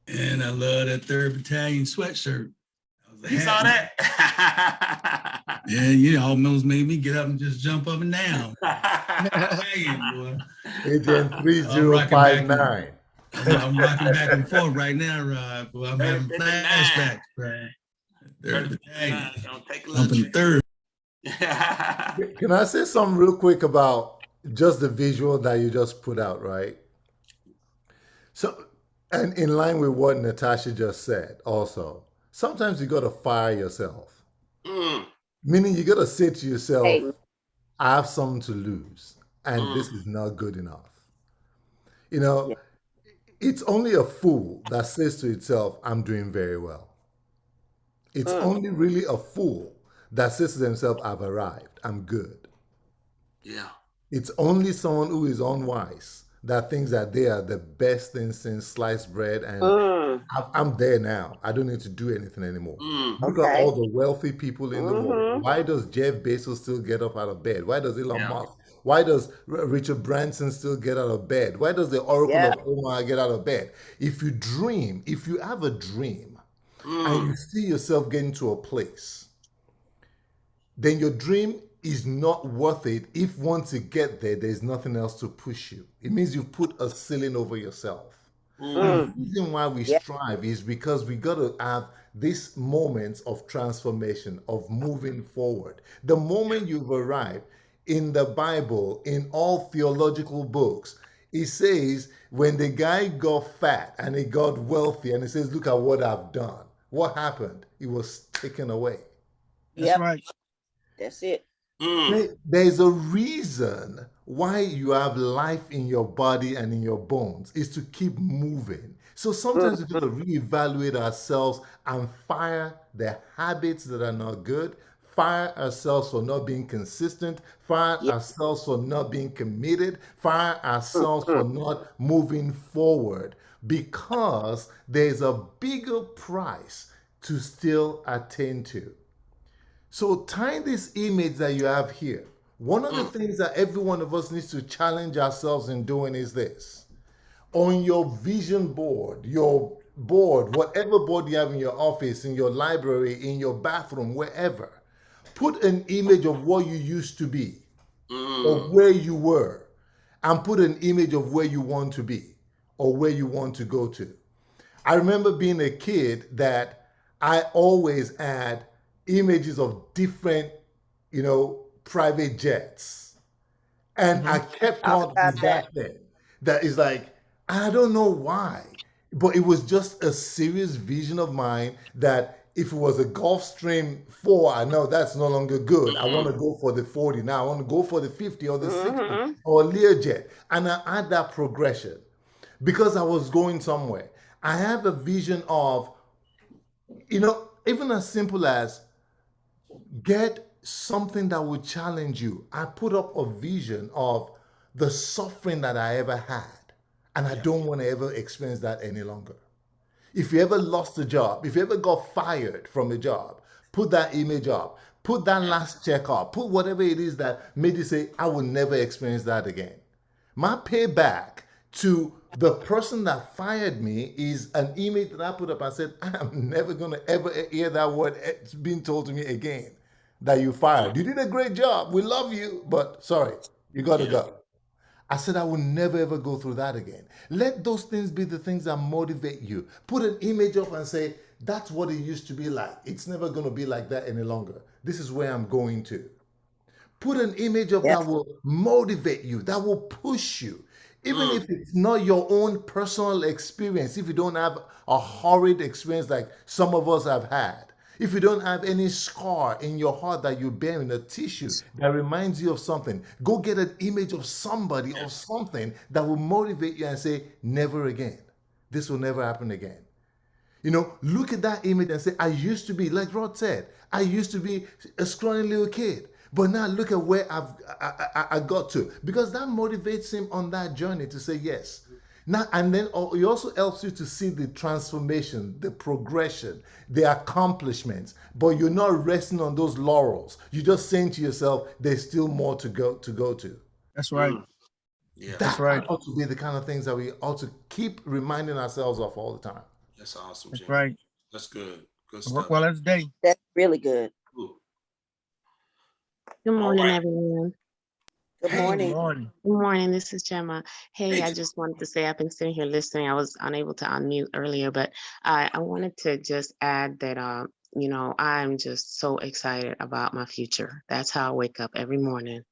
And I love that 3rd Battalion sweatshirt. You saw that? Yeah, almost made me get up and just jump up and down. Boy. Agent 3059. I'm rocking back and forth right now, Rod. Boy, I'm having flashbacks, right? 3rd Battalion. Jumping 3rd. Can I say something real quick about just the visual that you just put out, right? So, and in line with what Natasha just said also, sometimes you got to fire yourself. Meaning you got to say to yourself, I have something to lose, and this is not good enough. It's only a fool that says to itself, I'm doing very well. It's only really a fool that says to themselves, I've arrived, I'm good. Yeah. It's only someone who is unwise that thinks that they are the best thing since sliced bread. And I'm there now. I don't need to do anything anymore. Look at all the wealthy people in the world. Why does Jeff Bezos still get up out of bed? Why does Elon Musk? Why does Richard Branson still get out of bed? Why does the Oracle of Omaha get out of bed? If you dream, if you have a dream and you see yourself getting to a place, then your dream is not worth it if once you get there, there's nothing else to push you. It means you've put a ceiling over yourself. And the reason why we strive is because we got to have these moments of transformation, of moving forward. The moment you've arrived in the Bible, in all theological books, it says when the guy got fat and he got wealthy and he says, look at what I've done. What happened? It was taken away. That's right. That's it. There's a reason why you have life in your body and in your bones is to keep moving. So sometimes we've got to reevaluate ourselves and fire the habits that are not good, fire ourselves for not being consistent, fire ourselves for not being committed, fire ourselves for not moving forward, because there's a bigger price to still attain to. So tying this image that you have here, one of the things that every one of us needs to challenge ourselves in doing is this. On your vision board, your board, whatever board you have in your office, in your library, in your bathroom, wherever, put an image of what you used to be, of where you were, and put an image of where you want to be or where you want to go to. I remember being a kid that I always had images of different, private jets. And I kept on with that thing. That is like, I don't know why, but it was just a serious vision of mine that if it was a Gulfstream 4, I know that's no longer good. I want to go for the 40 now. I want to go for the 50 or the 60 or Learjet. And I had that progression because I was going somewhere. I have a vision of, even as simple as get something that will challenge you. I put up a vision of the suffering that I ever had, and I don't want to ever experience that any longer. If you ever lost a job, if you ever got fired from a job, put that image up, put that last check up, put whatever it is that made you say, I will never experience that again. My payback to the person that fired me is an image that I put up and said, I'm never going to ever hear that word being told to me again, that you fired. You did a great job. We love you, but sorry, you got to go. I said, I will never ever go through that again. Let those things be the things that motivate you. Put an image up and say, that's what it used to be like. It's never going to be like that any longer. This is where I'm going to. Put an image up that will motivate you, that will push you. Even if it's not your own personal experience, if you don't have a horrid experience like some of us have had, if you don't have any scar in your heart that you bear in a tissue that reminds you of something, go get an image of somebody or something that will motivate you and say, never again. This will never happen again. Look at that image and say, I used to be, like Rod said, I used to be a scrawny little kid. But now look at where I got to. Because that motivates him on that journey to say yes. Now, and then it also helps you to see the transformation, the progression, the accomplishments. But you're not resting on those laurels. You're just saying to yourself, there's still more to go to. That's right. That's right. Ought to be the kind of things that we ought to keep reminding ourselves of all the time. That's awesome, That's Jim. right. That's good. Good Work stuff. well every day. That's really good. Ooh. Good morning, right. everyone. Good Good morning. morning. Good morning. This is Gemma. Hey, I just wanted to say I've been sitting here listening. I was unable to unmute earlier, but I wanted to just add that I'm just so excited about my future. That's how I wake up every morning.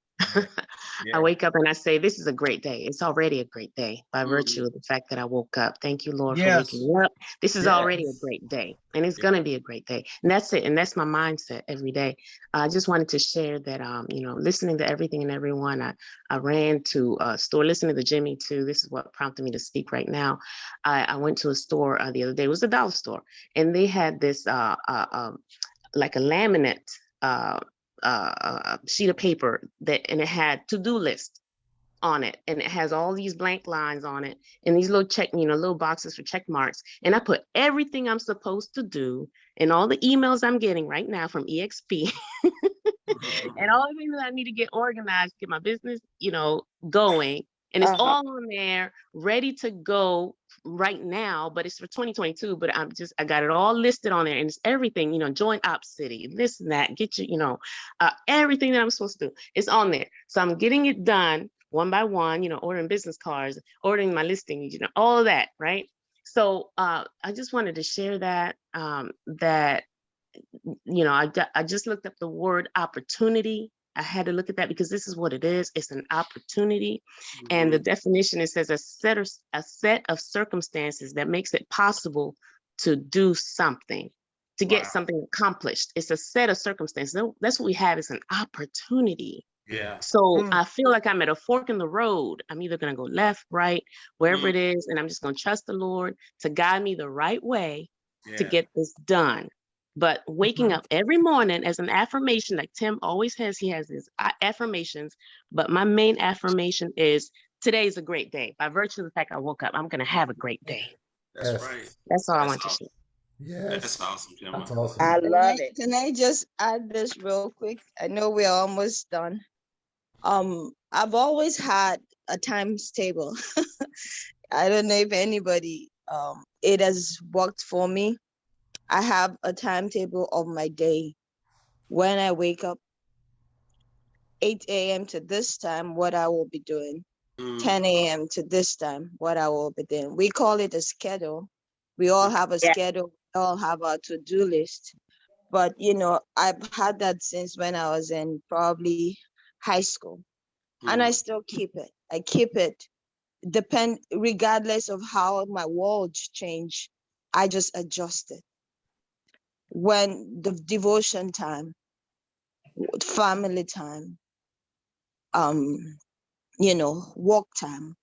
I wake up and I say, this is a great day. It's already a great day by virtue of the fact that I woke up. Thank you, Lord, for waking me up. This is already a great day, and it's going to be a great day. And that's it. And that's my mindset every day. I just wanted to share that, listening to everything and everyone, I ran to a store, listening to Jimmy too. This is what prompted me to speak right now. I went to a store the other day. It was a dollar store, and they had this like a laminate sheet of paper and it had to-do list on it, and it has all these blank lines on it and these little check, little boxes for check marks. And I put everything I'm supposed to do and all the emails I'm getting right now from EXP and all the things that I need to get organized, get my business, going. And it's all on there, ready to go right now, but it's for 2022. But I got it all listed on there, and it's everything, join Op City, this and that, get you, everything that I'm supposed to do. It's on there. So I'm getting it done one by one, ordering business cards, ordering my listings, all of that, right? So I just wanted to share that, I just looked up the word opportunity. I had to look at that because this is what it is. It's an opportunity. And the definition, it says a set of circumstances that makes it possible to do something, to get something accomplished. It's a set of circumstances. That's what we have, is an opportunity. Yeah. So I feel like I'm at a fork in the road. I'm either going to go left, right, wherever it is. And I'm just going to trust the Lord to guide me the right way to get this done. But waking up every morning as an affirmation, like Tim always has, he has his affirmations. But my main affirmation is today's a great day. By virtue of the fact I woke up, I'm going to have a great day. That's right. That's all I want to share. Yes. That's awesome, Tim. That's awesome. I love it. Can I just add this real quick? I know we're almost done. I've always had a times table. I don't know if anybody, it has worked for me. I have a timetable of my day. When I wake up, 8 a.m. to this time, what I will be doing. 10 a.m. to this time, what I will be doing. We call it a schedule. We all have a schedule. We all have our to-do list. But, I've had that since when I was in probably high school. And I still keep it. I keep it regardless of how my world's change, I just adjust it. When the devotion time, family time, work time,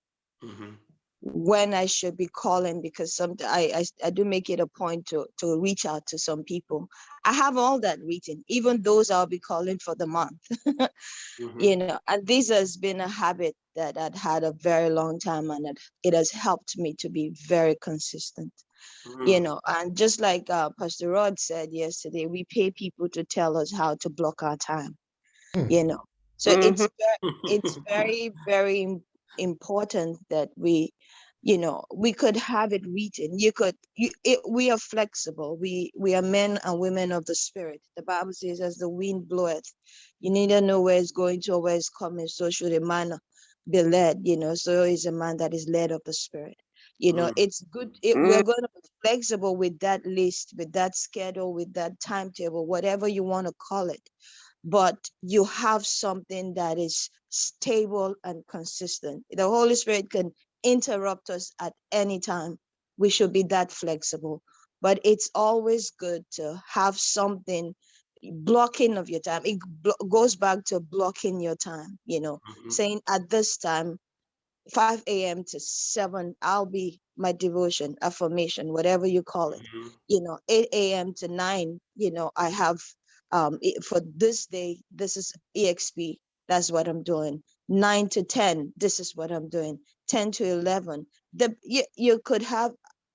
when I should be calling, because I do make it a point to reach out to some people. I have all that written, even those I'll be calling for the month. And this has been a habit that I'd had a very long time, and it has helped me to be very consistent. And just like Pastor Rod said yesterday, we pay people to tell us how to block our time. So it's very, very important that we could have it written. We are flexible. We are men and women of the spirit. The Bible says, as the wind bloweth, you neither know where it's going to or where it's coming. So should a man be led, so is a man that is led of the spirit. It's good. We're going to be flexible with that list, with that schedule, with that timetable, whatever you want to call it. But you have something that is stable and consistent. The Holy Spirit can interrupt us at any time. We should be that flexible. But it's always good to have something, blocking of your time. It goes back to blocking your time, saying at this time, 5 a.m. to 7, I'll be my devotion, affirmation, whatever you call it. 8 a.m. to 9, I have for this day, this is EXP. That's what I'm doing. 9 to 10, this is what I'm doing. 10 to 11. You could have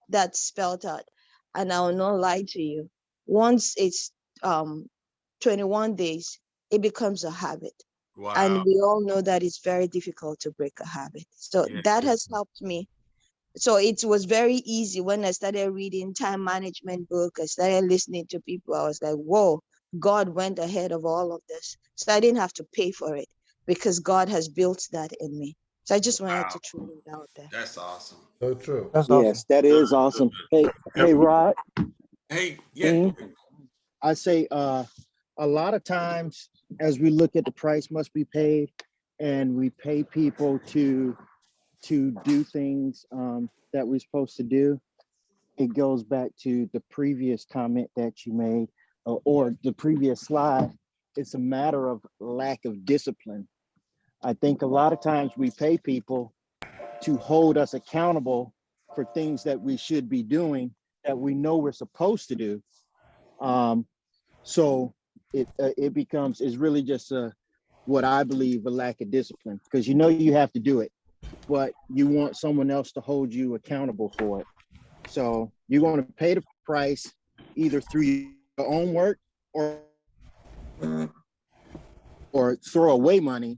that spelled out. And I will not lie to you. Once it's 21 days, it becomes a habit. Wow. And we all know that it's very difficult to break a habit. So that has helped me. So it was very easy when I started reading time management book. I started listening to people. I was like, whoa, God went ahead of all of this. So I didn't have to pay for it because God has built that in me. So I just wanted to throw it out there. That's awesome. So true. That's Yes, awesome. that is awesome. Hey, Rod. Hey, yeah. I say a lot of times as we look at the price must be paid, and we pay people to do things that we're supposed to do, it goes back to the previous comment that you made or the previous slide. It's a matter of lack of discipline. I think a lot of times we pay people to hold us accountable for things that we should be doing that we know we're supposed to do. So it becomes, it's really just what I believe a lack of discipline, because you know you have to do it, but you want someone else to hold you accountable for it. So you're going to pay the price either through your own work or throw away money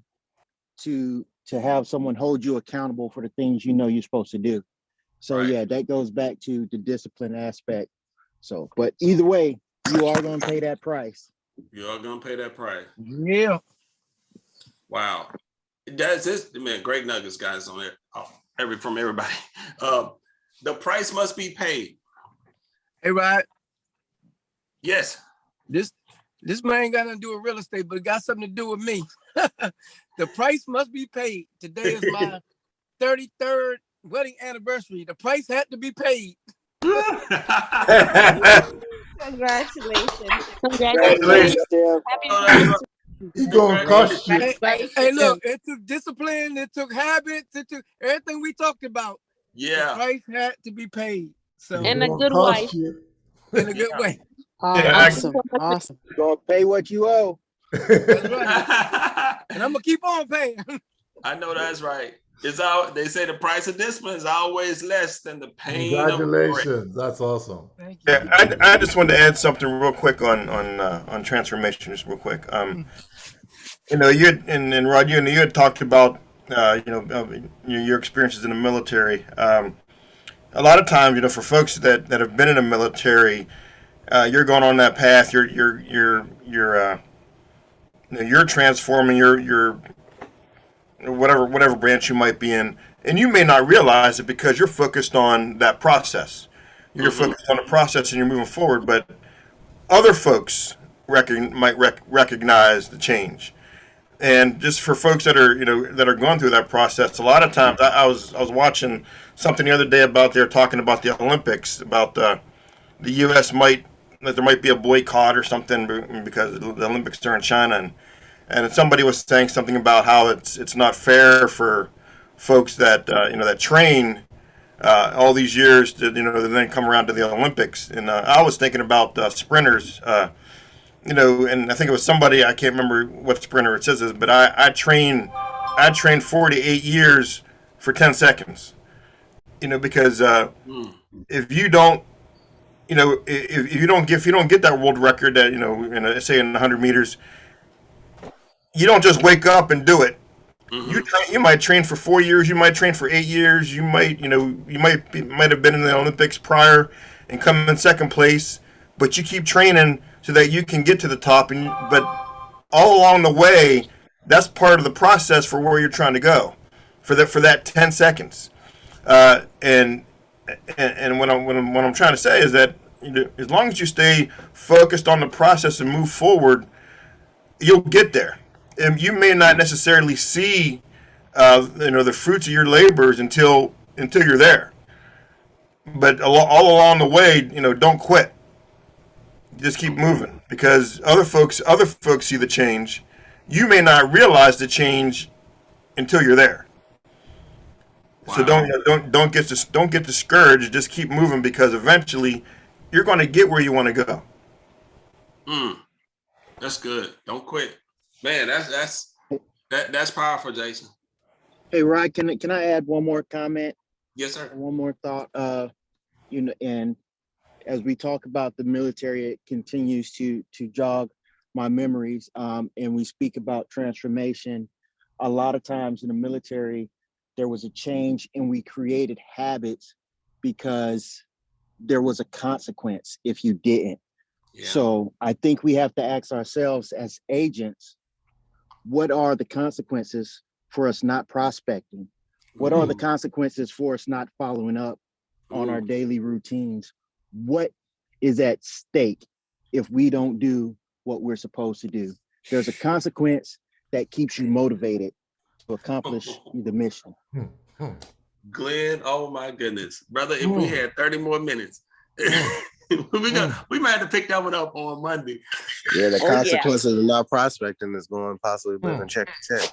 to have someone hold you accountable for the things you know you're supposed to do. So yeah, that goes back to the discipline aspect. So, but either way, you are going to pay that price. You are gonna pay that price. Yeah. Wow. That's this, man. Great nuggets, guys, on there. From everybody. The price must be paid. Hey, Rod. Yes. This man ain't got nothing to do with real estate, but it got something to do with me. The price must be paid. Today is my 33rd wedding anniversary. The price had to be paid. Congratulations. Congratulations. He gonna cost you. Hey, look, it took discipline, it took habits, it took everything we talked about. Yeah. The price had to be paid. So And a good wife. in a good way. Awesome. Awesome. You're going to pay what you owe. That's right. And I'm gonna keep on paying. I know that's right. It's all they say the price of discipline is always less than the pain of Congratulations. That's awesome. Thank you. Yeah, I just wanted to add something real quick on transformation, just real quick. You know, you and Rod, you had talked about your experiences in the military. A lot of times, you know, for folks that have been in the military, you're going on that path. You're transforming your whatever branch you might be in, and you may not realize it because you're focused on that process. You're focused on the process and you're moving forward, but other folks might recognize the change. And just for folks that are going through that process, a lot of times I was watching something the other day about they're talking about the Olympics, about the U.S. there might be a boycott or something because the Olympics are in China, and somebody was saying something about how it's not fair for folks that that train all these years to then come around to the Olympics. And I was thinking about sprinters, and I think it was somebody, I can't remember what sprinter it says, but I trained 48 years for 10 seconds. Because if you don't get that world record that say in 100 meters, you don't just wake up and do it. You might train for 4 years, you might train for 8 years, you might have been in the Olympics prior and come in second place, but you keep training so that you can get to the top. But all along the way, that's part of the process for where you're trying to go, for that 10 seconds. And what I'm trying to say is that as long as you stay focused on the process and move forward, you'll get there. And you may not necessarily see the fruits of your labors until you're there. But all along the way, don't quit. Just keep moving, because other folks see the change. You may not realize the change until you're there. Wow. So don't get discouraged. Just keep moving, because eventually you're going to get where you want to go. That's good. Don't quit, man. That's powerful, Jason. Hey, Rod, can I add one more comment? Yes, sir. One more thought. And as we talk about the military, it continues to jog my memories. And we speak about transformation. A lot of times in the military, there was a change and we created habits because there was a consequence if you didn't. Yeah. So I think we have to ask ourselves as agents, what are the consequences for us not prospecting? What are the consequences for us not following up on our daily routines? What is at stake if we don't do what we're supposed to do? There's a consequence that keeps you motivated to accomplish the mission. Glenn, oh my goodness, brother, if we had 30 more minutes, we might have to pick that one up on Monday. Yeah, the consequences of not prospecting is going possibly living check to check.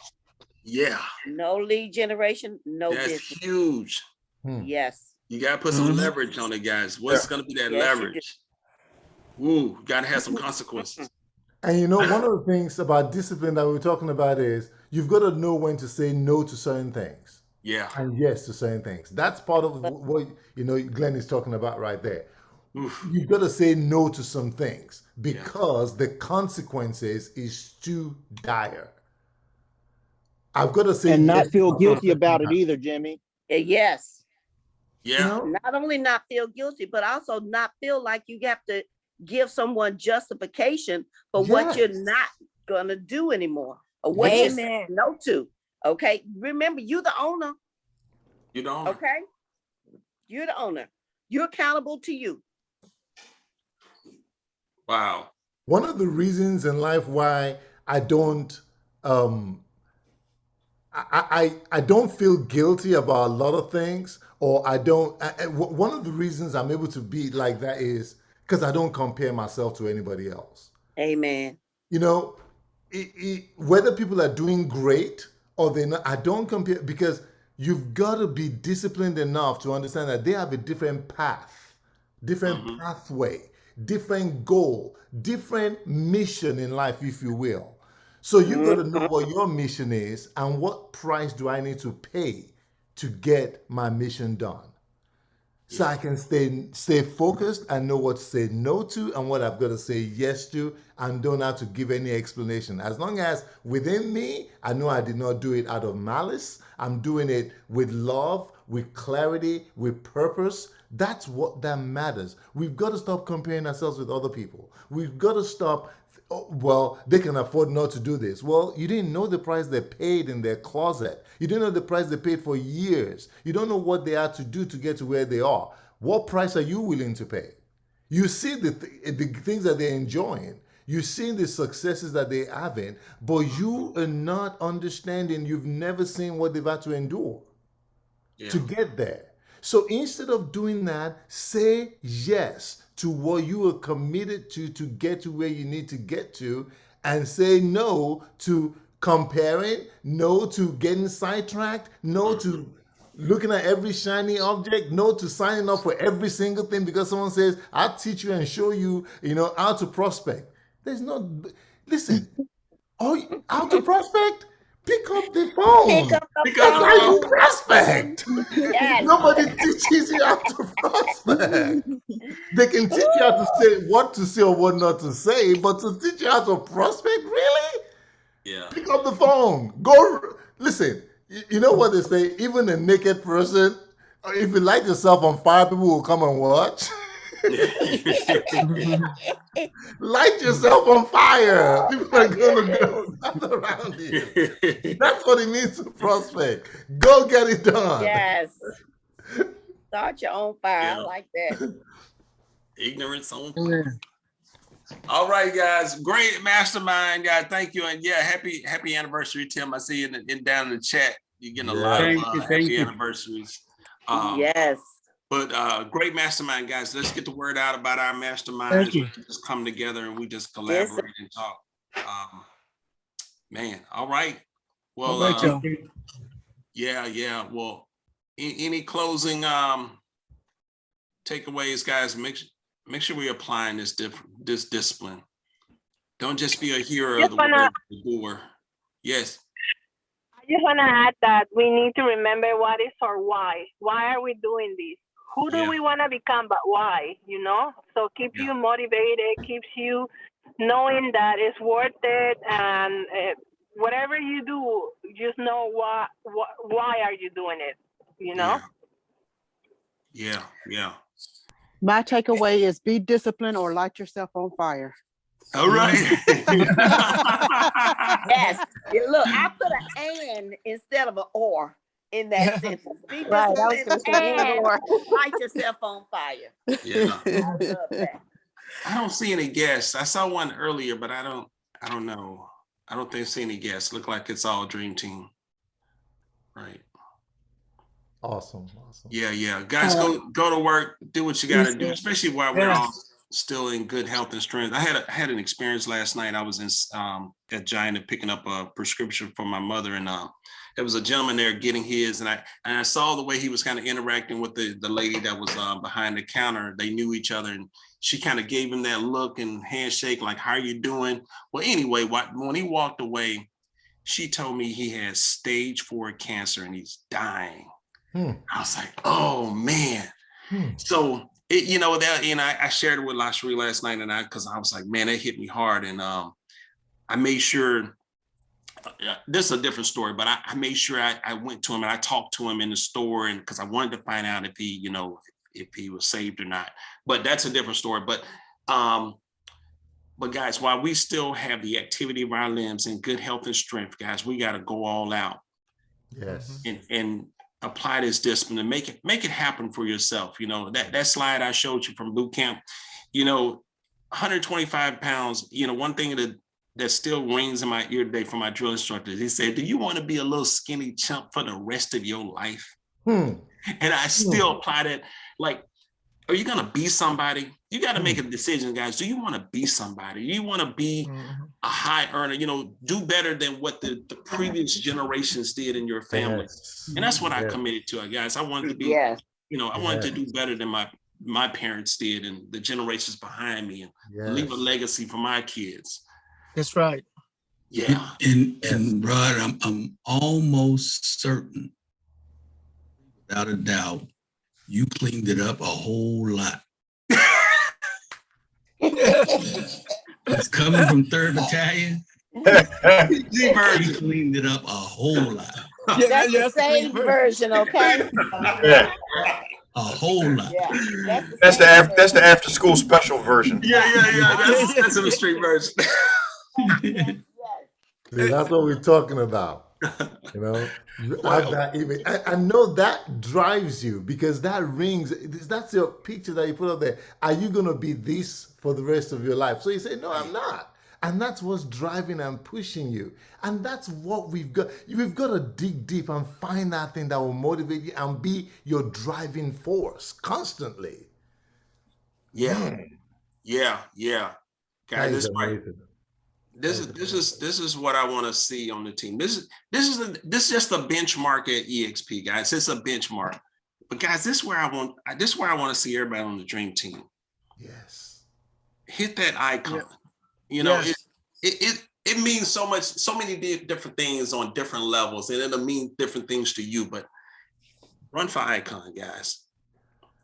Yeah. No lead generation, no business. That's huge. Yes. You gotta put some leverage on it, guys. What's gonna be that leverage? Got to have some consequences. And you know, one of the things about discipline that we were talking about is you've got to know when to say no to certain things. Yeah. And yes to certain things. That's part of what you know Glenn is talking about right there. Oof. You've got to say no to some things because the consequences is too dire. I've got to say and not yes feel to guilty something about it sometimes. either, Jimmy. Yes. Yeah. You know? Not only not feel guilty, but also not feel like you have to give someone justification for what you're not gonna do anymore or what you say no to. Okay. Remember, you're the owner. You the owner. Okay. You're the owner. You're accountable to you. Wow. One of the reasons in life why I don't I don't feel guilty about a lot of things, or I don't. One of the reasons I'm able to be like that is because I don't compare myself to anybody else. Amen. You know, whether people are doing great or they're not, I don't compare because you've got to be disciplined enough to understand that they have a different path, different pathway, different goal, different mission in life, if you will. So you've got to know what your mission is and what price do I need to pay to get my mission done. So I can stay focused and know what to say no to and what I've got to say yes to and don't have to give any explanation. As long as within me, I know I did not do it out of malice. I'm doing it with love, with clarity, with purpose. That's what that matters. We've got to stop comparing ourselves with other people. We've got to stop. Oh, well, they can afford not to do this. Well, you didn't know the price they paid in their closet. You didn't know the price they paid for years. You don't know what they had to do to get to where they are. What price are you willing to pay? You see the things that they're enjoying. You see the successes that they're having, but you are not understanding. You've never seen what they've had to endure to get there. So instead of doing that, say yes to what you are committed to get to where you need to get to, and say no to comparing, no to getting sidetracked, no to looking at every shiny object, no to signing up for every single thing because someone says, I'll teach you and show you, how to prospect. There's no, listen, how to prospect? Pick up the phone. That's how you prospect. Yes. Nobody teaches you how to prospect. They can teach you how to say what to say or what not to say, but to teach you how to prospect, really? Yeah. Pick up the phone. Go listen. You know what they say? Even a naked person, if you light yourself on fire, people will come and watch. Light yourself on fire. People are going to go around you. That's what it means to prospect. Go get it done. Yes. Start your own fire. I like that. Ignorance on fire. All right, guys. Great mastermind, guys. Thank you. And yeah, happy anniversary, Tim. I see you in down in the chat. You're getting a lot of happy anniversaries. Yes. But great mastermind, guys. Let's get the word out about our masterminds. We just come together and we just collaborate and talk. Man, all right. Well, yeah. Well, any closing takeaways, guys? Make sure we're applying this discipline. Don't just be a hero of the word, the doer. Yes. I just want to add that we need to remember what is our why. Why are we doing this? Who do we want to become, but why? So keeps you motivated, keeps you knowing that it's worth it, and whatever you do, just know why are you doing it? Yeah. My takeaway is be disciplined or light yourself on fire. All right. Yes. Look, I put an and instead of an or in that sentence. Be disciplined and light yourself on fire. Yeah. I love that. I don't see any guests. I saw one earlier, but I don't know. I don't think I see any guests. Look like it's all dream team. Right. Awesome. Yeah. Guys, go to work, do what you gotta do, especially while we're all still in good health and strength. I had an experience last night. I was in at Giant picking up a prescription for my mother, and there was a gentleman there getting his, and I saw the way he was kind of interacting with the lady that was behind the counter. They knew each other, and she kind of gave him that look and handshake, like, how are you doing? Well, anyway, when he walked away, she told me he has stage 4 cancer and he's dying. I was like, oh man. So I shared it with LaSheree last night, and because I was like, man, that hit me hard. And I made sure, this is a different story, but I made sure I went to him and I talked to him in the store, and because I wanted to find out if he was saved or not. But that's a different story. But guys, while we still have the activity of our limbs and good health and strength, guys, we got to go all out. Yes. And apply this discipline and make it happen for yourself. That slide I showed you from boot camp, 125 pounds, one thing that still rings in my ear today from my drill instructors, he said, do you want to be a little skinny chump for the rest of your life? And I still apply that. Like, are you going to be somebody? You got to make a decision, guys. Do you want to be somebody? Do you want to be a high earner, do better than what the previous generations did in your family? Yes. And that's what I committed to, guys. I wanted to be, I wanted to do better than my parents did and the generations behind me, and leave a legacy for my kids. That's right. Yeah. And Rod, I'm almost certain, without a doubt, you cleaned it up a whole lot. It's coming from 3rd Battalion. You cleaned it up a whole lot. That's the same version, okay? A whole lot. Yeah, That's the after school special version. Yeah. That's the street version. See, that's what we're talking about. I know that drives you, because that rings. That's your picture that you put up there. Are you going to be this for the rest of your life? So you say, no, I'm not. And that's what's driving and pushing you. And that's what we've got. We've got to dig deep and find that thing that will motivate you and be your driving force constantly. Yeah. Guys, this is this is what I want to see on the team. This is just a benchmark at EXP, guys. It's a benchmark. But guys, this is where I want to see everybody on the dream team. Yes. Hit that icon. It means so much, so many different things on different levels, and it'll mean different things to you. But run for icon, guys.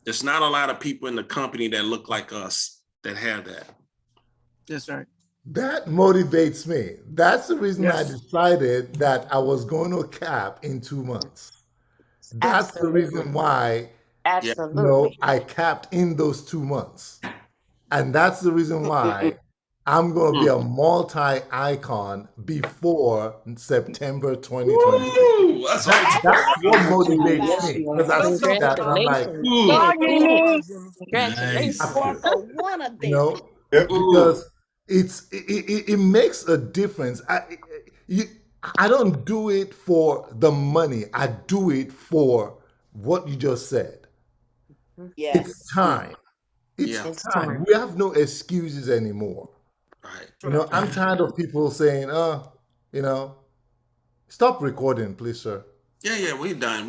There's not a lot of people in the company that look like us that have that. That's right. That motivates me. That's the reason I decided that I was going to cap in 2 months. That's the reason why I capped in those 2 months. And that's the reason why I'm going to be a multi-icon before September 2020. That's what motivates me. Because I see that and I'm like, Congratulations. Because it makes a difference. I don't do it for the money. I do it for what you just said. Yes. It's time. It's time. We have no excuses anymore. Right. I'm tired of people saying, stop recording, please, sir. Yeah, we're done.